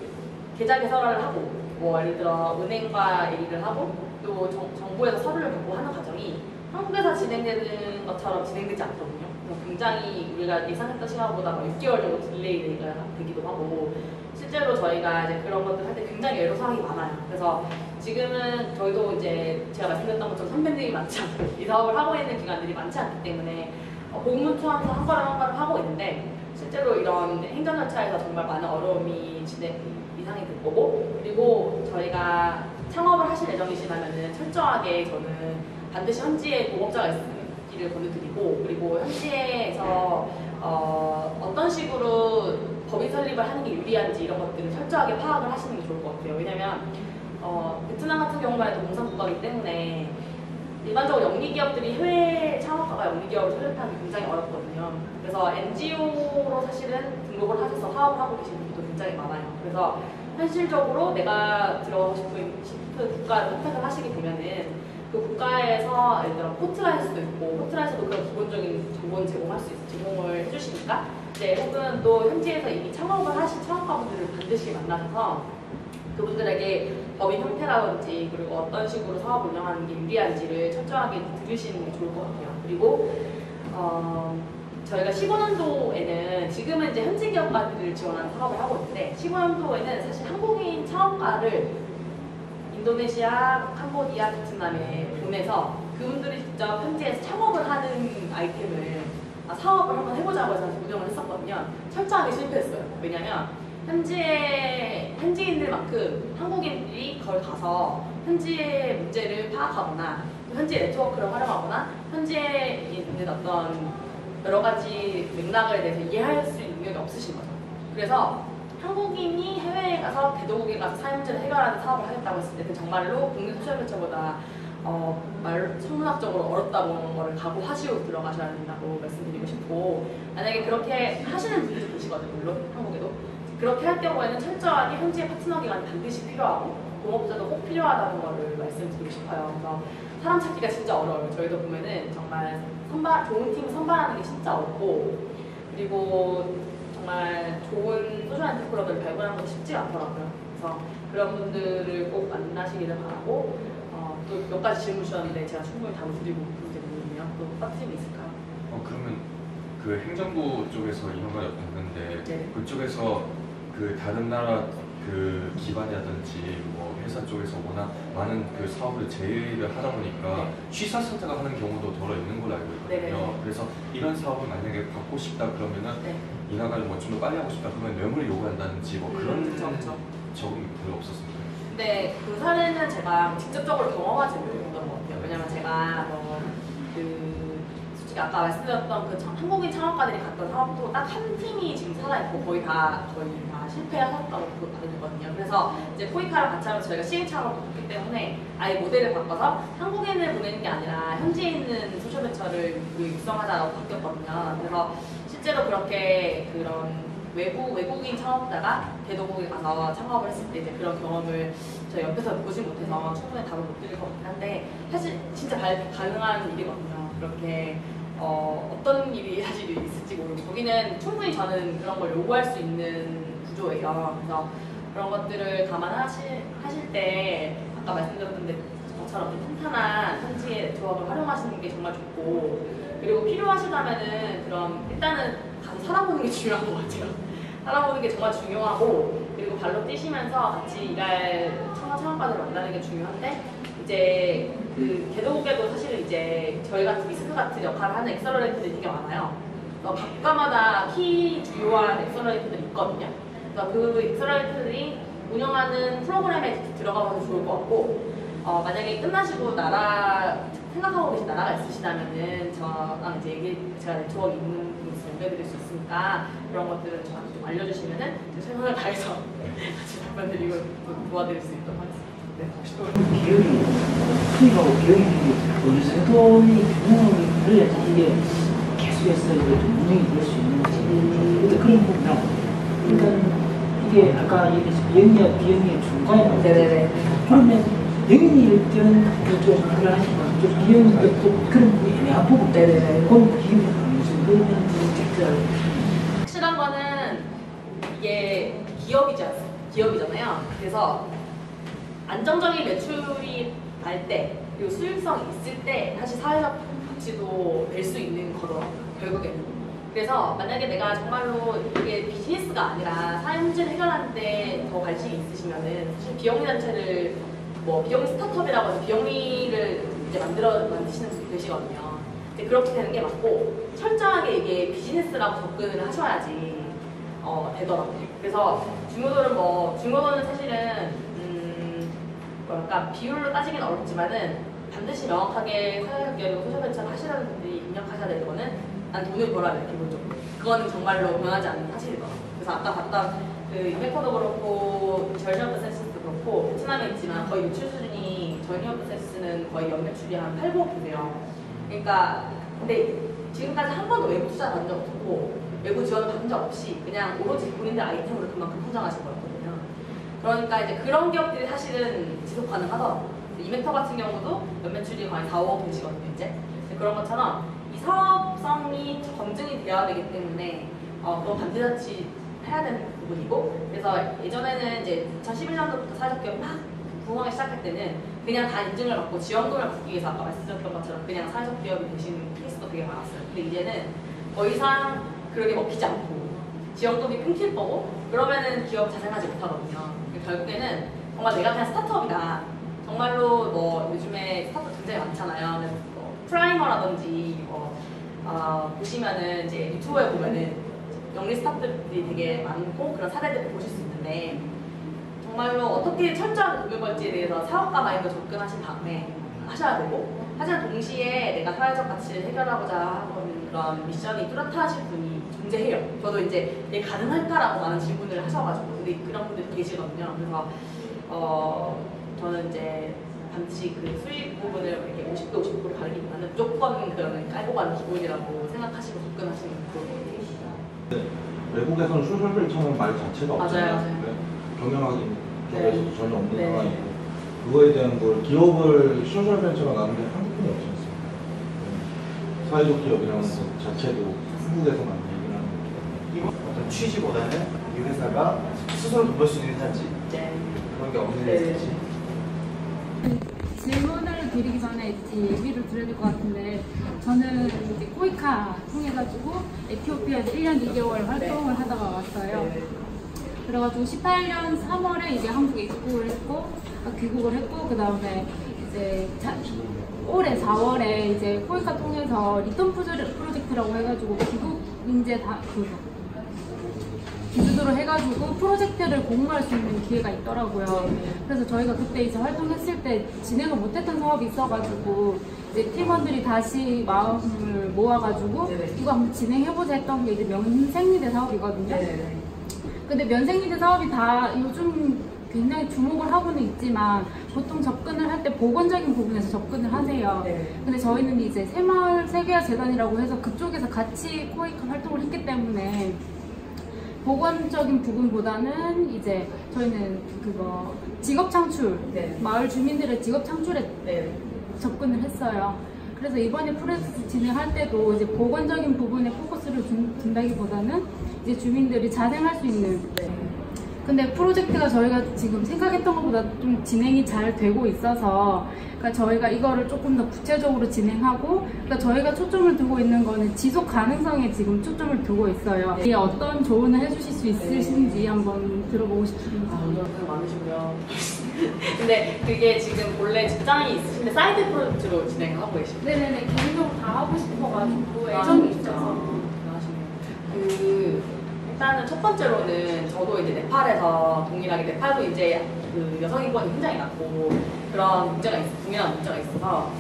계좌 개설을 하고, 뭐 예를 들어 은행과 얘기를 하고, 또 정부에서 서류를 받고 하는 과정이 한국에서 진행되는 것처럼 진행되지 않거든요. 굉장히 우리가 예상했던 시간보다 6개월 정도 딜레이가 되기도 하고, 실제로 저희가 이제 그런 것들 할 때 굉장히 애로사항이 많아요. 그래서 지금은 저희도 이제 제가 말씀드렸던 것처럼 선배님이 많지 않고 이 사업을 하고 있는 기관들이 많지 않기 때문에 공문투하면서 한 걸음 한 걸음 하고 있는데, 실제로 이런 행정 절차에서 정말 많은 어려움이 이상이 될 거고, 그리고 저희가 창업을 하실 예정이시라면 철저하게 저는 반드시 현지에 공업자가 있기를 권유드리고, 그리고 현지에서 어떤 식으로 법인 설립을 하는 게 유리한지 이런 것들을 철저하게 파악을 하시는 게 좋을 것 같아요. 왜냐면 베트남 같은 경우만 해도 공산국가이기 때문에 일반적으로 영리기업들이 해외 창업가가 영리기업을 설립하는 게 굉장히 어렵거든요. 그래서 NGO로 사실은 등록을 하셔서 사업을 하고 계시는 분들도 굉장히 많아요. 그래서 현실적으로 내가 들어가고 싶은 국가를 선택을 하시게 되면은 그 국가에서 예를 들어 포트라이스도 있고, 포트라이스도 그런 기본적인 정보를 제공을 해주시니까, 이제 혹은 또 현지에서 이미 창업을 하신 창업가분들을 반드시 만나서 그분들에게 법인 형태라든지 그리고 어떤 식으로 사업을 운영하는 게 유리한지를 철저하게 들으시는 게 좋을 것 같아요. 그리고 저희가 15년도에는 지금은 이제 현지 기업가들을 지원하는 사업을 하고 있는데, 15년도에는 사실 한국인 창업가를 인도네시아, 캄보디아, 베트남에 보내서 그분들이 직접 현지에서 창업을 하는 아이템을 사업을 한번 해보자고 해서 운영을 했었거든요. 철저하게 실패했어요. 왜냐면 현지인들만큼 한국인들이 거기 가서 현지의 문제를 파악하거나 현지 네트워크를 활용하거나 현지에 있는 어떤 여러 가지 맥락에 대해서 이해할 수 있는 능력이 없으신 거죠. 그래서 한국인이 해외에 가서 개도국에 가서 사회 문제를 해결하는 사업을 하겠다고 했을 때 그 정말로 국내 소셜벤처보다 천문학적으로 어렵다는 거를 각오하시고 들어가셔야 된다고 말씀드리고 싶고, 만약에 그렇게 하시는 분들도 계시거든요. 물론 한국에도. 그렇게 할 경우에는 철저하게 현지의 파트너 기관이 반드시 필요하고 공업자도 꼭 필요하다는 거를 말씀드리고 싶어요. 그래서 사람 찾기가 진짜 어려워요. 저희도 보면은 정말 좋은 팀 선발하는 게 진짜 어렵고, 그리고 정말 좋은 소셜 엔터프라이즈를 발굴하는 것도 쉽지 않더라고요. 그래서 그런 분들을 꼭 만나시기를 바라고, 또 몇 가지 질문 주셨는데 제가 충분히 답을 드리고 있거든요. 또 빠트림이 있을까요? 그러면 그 행정부 쪽에서 이런 걸 봤는데, 네. 그쪽에서 그 다른 나라 그 기반이라든지 뭐 회사 쪽에서 워낙 많은 그 사업을 제의를 하다 보니까 취사 선택을 하는 경우도 덜어 있는 걸로 알고 있거든요. 네네. 그래서 이런 사업을 만약에 받고 싶다 그러면은 네. 이 나라를 뭐 좀 더 빨리 하고 싶다 그러면 뇌물을 요구한다든지 뭐 그런 그쵸. 적응이 별로 없었습니다. 근데 그 사례는 제가 직접적으로 경험하지 못했던 것 같아요. 왜냐면 제가 솔직히 아까 말씀드렸던 그 한국인 창업가들이 갔던 사업도 딱 한 팀이 지금 살아있고 거의 다 실패하셨다고 알거든요. 그래서 이제 포이카를 같이 하면서 저희가 시행착오를 했기 때문에 아예 모델을 바꿔서 한국인을 보내는 게 아니라 현지에 있는 소셜벤처를 육성하자라고 바뀌었거든요. 그래서 실제로 그렇게 그런 외국인 창업자가 개도국에 가서 창업을 했을 때 이제 그런 경험을 저희 옆에서 보지 못해서 충분히 답을 못 드릴 것 같긴 한데, 사실 진짜 가능한 일이거든요. 그렇게 어떤 일이 사실 있을지 모르고, 거기는 충분히 저는 그런 걸 요구할 수 있는 구조예요. 그래서 그런 것들을 감안하실 때 아까 말씀드렸던 것처럼 좀 탄탄한 현지의 네트워크를 활용하시는 게 정말 좋고, 그리고 필요하시다면은 그럼 일단은 가서 살아보는 게 중요한 것 같아요. 살아보는 게 정말 중요하고, 그리고 발로 뛰시면서 같이 일할 창업가들을 만나는 게 중요한데, 이제 그 개도국에도 사실은 이제 저희 같은 리스크 같은 역할을 하는 엑셀러레이터들이 되게 많아요. 국가마다 키 주요한 엑셀러레이터들이 있거든요. 그래서 그 엑셀러레이터들이 운영하는 프로그램에 들어가면 좋을 것 같고, 만약에 끝나시고 생각하고 계신 나라가 있으시다면은 저랑 이제 제가 네트워크 있는 곳에 연결드릴 수 있으니까 그런 것들을 저한테 좀 알려주시면은 최선을 다해서 같이 답변드리고 도와드릴 수 있도록 하겠습니다. 네, 혹시 또 기업이 수익하고 기업이 어느 정도의 균형이 걸려야지 이게 계속해서 이게 좀 운영이 될 수 있는지 근데 그런 부분이나 그러니까 이게 아까 얘기했듯이 비영리와 비영리의 중간에 나오죠. 네네네. 그러면 영리일 때는 좀 그러하시면 좀 비영리일 또 그런 부분이 애매한 부분 네네네. 그건 기업이 무슨 그러면 좀 확실한 거는 이게 기업이잖아요. 그래서 안정적인 매출이 날 때, 그리고 수익성이 있을 때 사실 사회적 가치도 낼 수 있는 거더라고요, 결국에는. 그래서 만약에 내가 정말로 이게 비즈니스가 아니라 사회 문제를 해결하는 데 더 관심이 있으시면은 사실 비영리 단체를 비영리 스타트업이라고 해서 비영리를 이제 만드시는 분이 계시거든요. 근데 그렇게 되는 게 맞고 철저하게 이게 비즈니스라고 접근을 하셔야지 되더라고요. 그래서 중고도는 사실은 뭐랄까 비율로 따지긴 어렵지만은 반드시 명확하게 사회적 기업이고 소셜벤처를 하시는 분들이 입력하셔야 될 거는 난 돈을 벌어야 돼 기본적으로. 그거는 정말로 변하지 않는 사실이더라고요. 그래서 아까 봤던 그 인맥터도 그렇고 저희니어프 센스도 그렇고 베트남에 있지만 거의 매출 수준이 저희니어프 센스는 거의 연매출이 한 8, 9억 되세요. 그러니까 근데 지금까지 한 번도 외부 투자 받은 적 없고 외부 지원을 받은 적 없이 그냥 오로지 본인들 아이템으로 그만큼 성장하신 거였거든요. 그러니까 이제 그런 기업들이 사실은 지속 가능하더라고요. 이벤터 같은 경우도 연매출이 거의 4, 5억 되시거든요, 이제. 그런 것처럼 이 사업성이 검증이 되어야 되기 때문에 그건 반드시 해야 되는 부분이고, 그래서 예전에는 이제 2011년도부터 사회적 기업이 막 부흥하기 시작할 때는 그냥 다 인증을 받고 지원금을 받기 위해서 아까 말씀드렸던 것처럼 그냥 사회적 기업이 되시는 케이스도 되게 많았어요. 근데 이제는 더 이상 그렇게 먹히지 않고 지원금이 끊길 거고 그러면은 기업 자생하지 못하거든요. 결국에는 정말 내가 그냥 스타트업이다. 정말로 요즘에 스타트업 굉장히 많잖아요. 프라이머라든지 보시면은 이제 유튜브에 보면은 영리 스타트업들이 되게 많고 그런 사례들을 보실 수 있는데 정말로 어떻게 철저하게 돈을 벌지에 대해서 사업가 마인드로 접근하신 다음에 하셔야 되고, 하지만 동시에 내가 사회적 가치를 해결하고자 하는 그런 미션이 뚜렷하신 분이 존재해요. 저도 이제 이게 가능할까라고 많은 질문을 하셔가지고 근데 그런 분들이 계시거든요. 그래서 저는 이제 반드시 그 수익 부분을 이렇게 50대 50%로 가리기보다는 무조건 그런 깔고 가는 기본이라고 생각하시고 접근하시는 그런 분들이 외국에서는 소셜벤처는 말 자체가 없잖아요. 맞아요. 경영학인 쪽에서도 전혀 없는 네. 상황이고 그거에 대한 걸 기업을 소셜벤처가 나오는 게 한국뿐이 없지 않습니까? 사회적 기업이라는 것 자체도 한국에서만 얘기를 하는 거죠. 어떤 취지보다는 이 회사가 스스로 돈 벌 수 있는 회사인지 이제 그런 게 없는 네. 회사인지. 질문을 드리기 전에 얘기를 드려야 될 것 같은데, 저는 이제 코이카 통해가지고 에티오피아에서 1년 2개월 활동을 하다가 왔어요. 그래가지고 18년 3월에 이제 한국에 귀국을 했고, 그 다음에 이제 올해 4월에 이제 코이카 통해서 리턴 프로젝트라고 해가지고 귀국 인재 기준으로 해가지고 프로젝트를 공모할 수 있는 기회가 있더라고요. 그래서 저희가 그때 이제 활동했을 때 진행을 못했던 사업이 있어가지고 이제 팀원들이 다시 마음을 모아가지고 이거 한번 진행해보자 했던 게 이제 면생리대 사업이거든요. 근데 면생리대 사업이 다 요즘 굉장히 주목을 하고는 있지만 보통 접근을 할 때 보건적인 부분에서 접근을 하세요. 근데 저희는 이제 새마을 세계화 재단이라고 해서 그쪽에서 같이 코이카 활동을 했기 때문에 보건적인 부분보다는 이제 저희는 직업 창출, 마을 주민들의 직업 창출에 접근을 했어요. 그래서 이번에 프로젝트 진행할 때도 이제 보건적인 부분에 포커스를 둔다기보다는 이제 주민들이 자생할 수 있는. 근데 프로젝트가 저희가 지금 생각했던 것보다 좀 진행이 잘 되고 있어서, 그러니까 저희가 이거를 조금 더 구체적으로 진행하고, 그러니까 저희가 초점을 두고 있는 거는 지속 가능성에 지금 초점을 두고 있어요. 이게 어떤 조언을 해주실 수 있으신지 한번 들어보고 싶습니다. 영상 많으시고요. 근데 그게 지금 원래 직장이 있으신데 사이드 프로젝트로 진행하고 계시고. 네네네, 개인적으로 다 하고 싶어가지고 애정이 있어서. 일단 일단은 첫 번째로는 저도 이제 네팔에서 동일하게 네팔도 이제 그 여성 인권이 굉장히 낮고 그런 문제가 동일한 문제가 있어서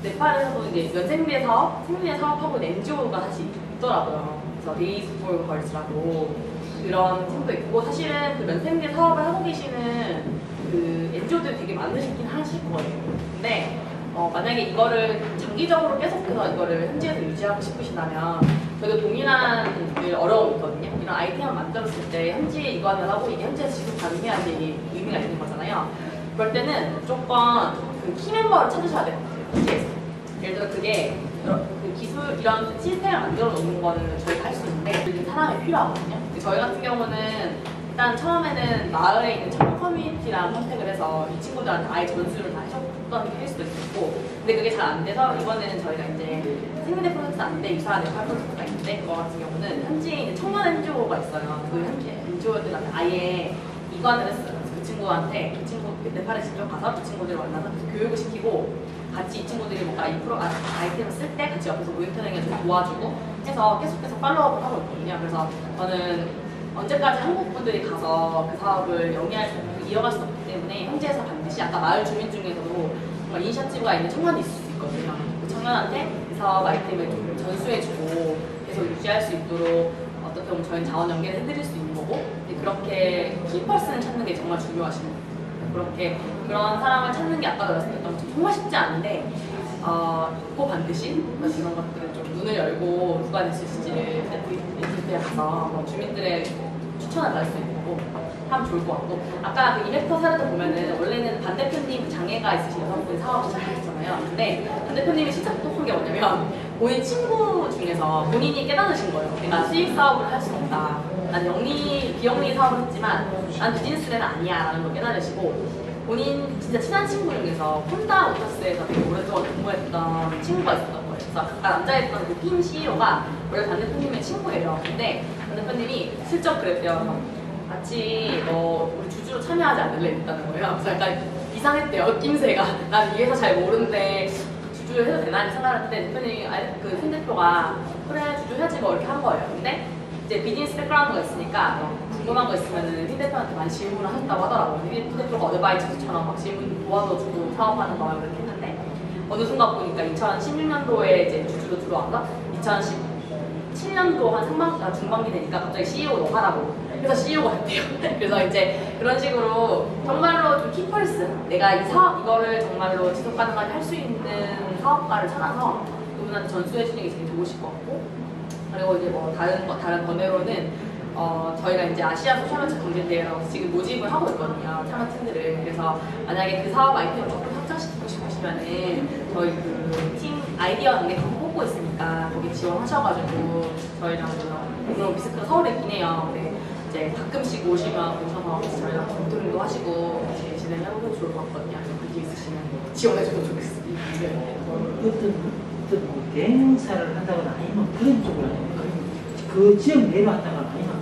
네팔에서도 이제 연생리대 사업, 생리대 사업하고 NGO가 사실 있더라고요. 그래서 Days for Girls라고 그런 팀도 있고 사실은 그 면생리대 사업을 하고 계시는 그 NGO들이 되게 많으시긴 하실 거예요. 근데 만약에 이거를 장기적으로 계속해서 이거를 현지에서 유지하고 싶으시다면 저희도 동일한 어려움이 있거든요. 이런 아이템을 만들었을 때 현지에 이관을 하고 이게 현지에서 지속 가능해야지 의미가 있는 거잖아요. 그럴 때는 무조건 그 키멤버를 찾으셔야 돼요. 현지에서. 예를 들어 그게 그 기술 이런 시스템을 만들어 놓는 거는 저희가 할 수 있는데 그 사람이 필요하거든요. 저희 같은 경우는 일단 처음에는 마을에 있는 청년 커뮤니티랑 선택을 해서 이 친구들한테 아예 전수를 다 해줬던 케이스도 있었고 근데 그게 잘 안 돼서 이번에는 저희가 이제 생리대 프로젝트 아닌데 유사한 네팔 프로젝트가 있는데 그거 같은 경우는 현지에 있는 청년 NGO가 있어요. 그 현지 NGO들한테 아예 이관을 했어요. 그래서 그 친구한테 그 친구 네팔에 직접 가서 그 친구들을 만나서 교육을 시키고 같이 이 친구들이 뭔가 이 아이템을 쓸 때 같이 옆에서 모니터링을 좀 도와주고 해서 계속해서 팔로우업을 하고 있거든요. 그래서 저는 언제까지 한국 분들이 가서 그 사업을 이어갈 수 없기 때문에 현지에서 반드시 아까 마을 주민 중에서도 이니셔티브가 있는 청년이 있을 수 있거든요. 그 청년한테 이 사업 아이템을 좀 전수해주고 계속 유지할 수 있도록 어떻게 보면 저희는 자원 연계를 해드릴 수 있는 거고 그렇게 키퍼슨을 찾는 게 정말 중요하신 거예요. 그렇게 그런 사람을 찾는 게 아까 말씀드렸던 것처럼 정말 쉽지 않은데 꼭 반드시 이런 것들을 좀 눈을 열고 누가 될 수 있을지를 인터뷰에 가서 주민들의 추천을 받을 수 있고 하면 좋을 것 같고 아까 그 이렉터 사례도 보면은 원래는 반 대표님 장애가 있으신 여성분이 사업을 시작하셨잖아요. 근데 반 대표님이 진짜 똑똑한 게 뭐냐면 본인 친구 중에서 본인이 깨달으신 거예요. 내가 수익 사업을 할 수 없다. 난 비영리 사업을 했지만 난 비즈니스맨은 아니야 라는 걸 깨달으시고 본인 진짜 친한 친구 중에서 폰다 오타스에서 되게 오랫동안 근무했던 친구가 있었던 거예요. 그래서 아까 남자였던 그 팀 CEO가 원래 반 대표님의 친구예요. 근데 반 대표님이 슬쩍 그랬대요. 마치 우리 주주로 참여하지 않을래 했다는 거예요. 그래서 약간 이상했대요. 낌새가. 난 이 회사 잘 모르는데 주주 해도 되나 생각했는데 대표님이 그 대표가 그래 주주 해야지 뭐 이렇게 한 거예요. 근데 이제 비즈니스 백그라운드가 있으니까 궁금한 거 있으면은 휘 대표한테 많이 질문을 하셨다고 하더라고요. 휘 대표가 어드바이저처럼 막 질문 도와줘주고 사업하는 거 이렇게 했는데 어느 순간 보니까 2016년도에 이제 주주로 들어와서 2017년도 한 중반기 되니까 갑자기 CEO로 하라고 그래서 CEO가 됐대요. 그래서 이제 그런 식으로 정말로 좀 키퍼슨 내가 이거를 정말로 지속 가능하게 할 수 있는 사업가를 찾아서 그분한테 전수해주는 게 제일 좋으실 것 같고 그리고 이제 뭐 다른 번외로는 저희가 이제 아시아 소셜벤처 경쟁대회라고 지금 모집을 하고 있거든요. 참여팀들을. 그래서 만약에 그 사업 아이템을 조금 확장시키고 싶으시면은 저희 그 팀 아이디어 단계팀 뽑고 있으니까 거기 지원하셔가지고 저희랑 물론 비스크가 서울에 있긴 해요. 근데 이제 가끔씩 오셔서 저희랑 모토링도 하시고 진행해보면 좋을 것 같거든요. 그게 있으시면 지원해줘도 좋겠습니다. 네. 어떤 대행사를 한다거나 아니면 그런 쪽으로 아니면 그 지역 내로 한다거나 아니면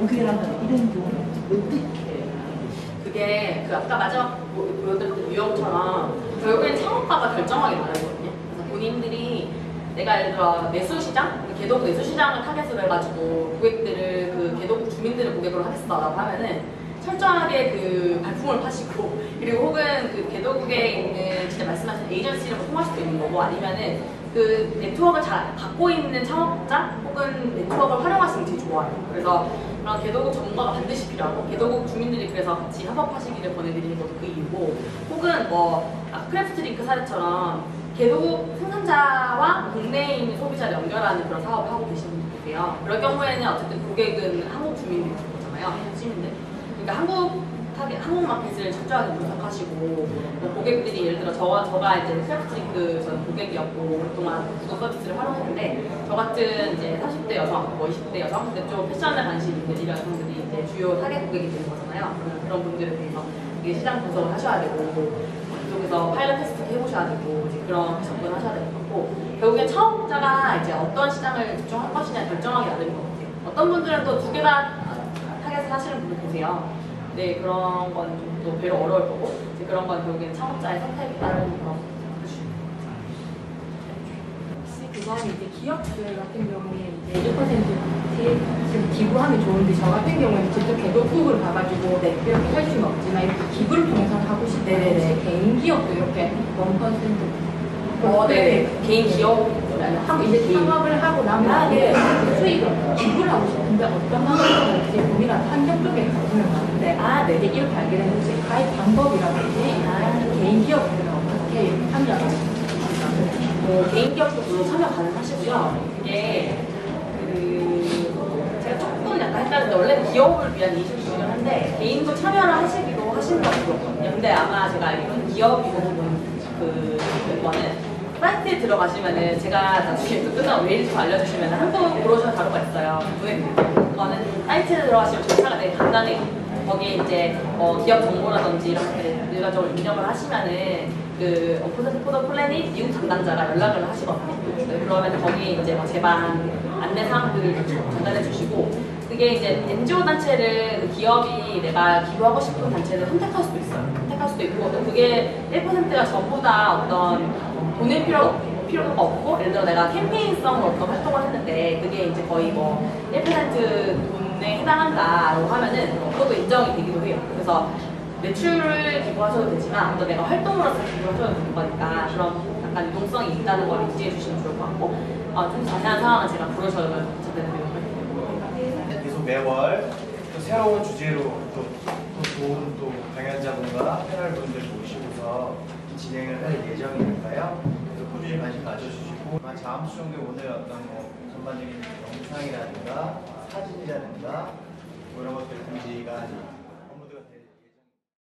고객을 한다거나 이런 경우는 어떻게 하는 것이죠? 그게 그 아까 마지막 보여드렸던 유형처럼 결국엔 창업가가 결정하게 나르거든요. 그래서 본인들이 내가 예를 들어 내수시장, 개도국 내수시장을 타겟으로 해가지고 고객들을 그 개도국 주민들을 고객으로 하겠다라고 하면은 철저하게 그 발품을 파시고 그리고 혹은 그 개도국에 있는 진짜 말씀하신 에이전시를 통할 수도 있는 거고 아니면은 그 네트워크를 잘 갖고 있는 창업자 혹은 네트워크를 활용하시는 게 제일 좋아요. 그래서 그런 개도국 전문가가 반드시 필요하고 개도국 주민들이 그래서 같이 협업하시기를 보내드리는 것도 그 이유고 혹은 뭐 크래프트 링크 사례처럼 개도국 생산자와 국내에 있는 소비자를 연결하는 그런 사업을 하고 계시는 분들이에요. 그럴 경우에는 어쨌든 고객은 한국 주민들인 거잖아요. 시민들. 그러니까 한국 마켓을 철저하게 분석하시고 뭐 고객들이 예를 들어 저가 이제 크래프트링크 저는 고객이었고 오랫동안 구독 서비스를 활용했는데 저 같은 이제 30대 여성, 뭐 20대 여성, 근데 좀 패션에 관심 있는 이 여성들이 이제 주요 타겟 고객이 되는 거잖아요. 그런 분들에 대해서 이게 시장 분석을 하셔야 되고 그쪽에서 파일럿 테스트 해보셔야 되고 이제 그런 접근을 하셔야 될 것 같고 결국엔 창업자가 이제 어떤 시장을 집중할 것이냐 결정하기 나름인 것 같아요. 어떤 분들은 또 두 개 다 타겟을 하시는 분들 계세요. 네, 그런 건 또 별로 어려울 거고 이제 그런 건 결국엔 창업자의 선택에 따른 그런 혹시 그건 이제 기업들 같은 경우에 이제 1% 지금 기부하면 좋은데 저 같은 경우에는 직접 개도국을 가가지고 이렇게 할 수는 없지만 이렇게 기부를 통해서 하고 싶다면 네네네. 개인 기업도 이렇게 1%. 네. 개인 기업 하고 이제 창업을 하고 나면 수익을 기부를 하고 싶은데 어떤 방법을 이제 고민한 환경 쪽에 가보면 많은데 이제 이렇게 알게 되는 이제 가입 방법이라든지 개인 기업들은 어떻게 참여하고 있습니까? 개인 기업도 참여 가능하시고요. 이게 제가 조금 약간 헷갈리는데 원래 기업을 위한 이슈이긴 한데 개인도 참여를 하시기도 하신다고 들었거든요. 근데 아마 제가 알기로는 기업이고 그거는 사이트에 들어가시면은 제가 나중에 또 끝나고 메일 좀 알려주시면 한국 브로셔 자료가 있어요. 그거는 사이트에 들어가시면 절차가 되게 간단해요. 거기에 이제 기업 정보라든지 이런 것들 일괄적으로 입력을 하시면은 그 포더 플래닛 미국 담당자가 연락을 하시거든요. 그러면 거기에 이제 제반 안내 사항들을 전달해 주시고 그게 이제 NGO 단체를 그 기업이 내가 기부하고 싶은 단체를 선택할 수도 있어요. 선택할 수도 있고 또 그게 1%가 전부 다 어떤 돈일 필요가 없고 예를 들어 내가 캠페인성으로 어떤 활동을 했는데 그게 이제 거의 뭐 1% 돈에 해당한다라고 하면은 그것도 인정이 되기도 해요. 그래서 매출을 기부하셔도 되지만 또 내가 활동으로서 기부하셔도 되는 거니까 그런 약간 유동성이 있다는 걸 인지해 주시면 좋을 것 같고 좀 자세한 상황은 제가 브로셔를 전달드리도록 할게요. 계속 매월 또 새로운 주제로 또 좋은 또 강연자분과 패널분들 모시고서 진행을 할 예정이니까요. 그래서 꾸준히 관심 가져주시고 다음 주 정도에 오늘 어떤 뭐 전반적인 영상이라든가 사진이라든가 뭐 이런 것들 공지가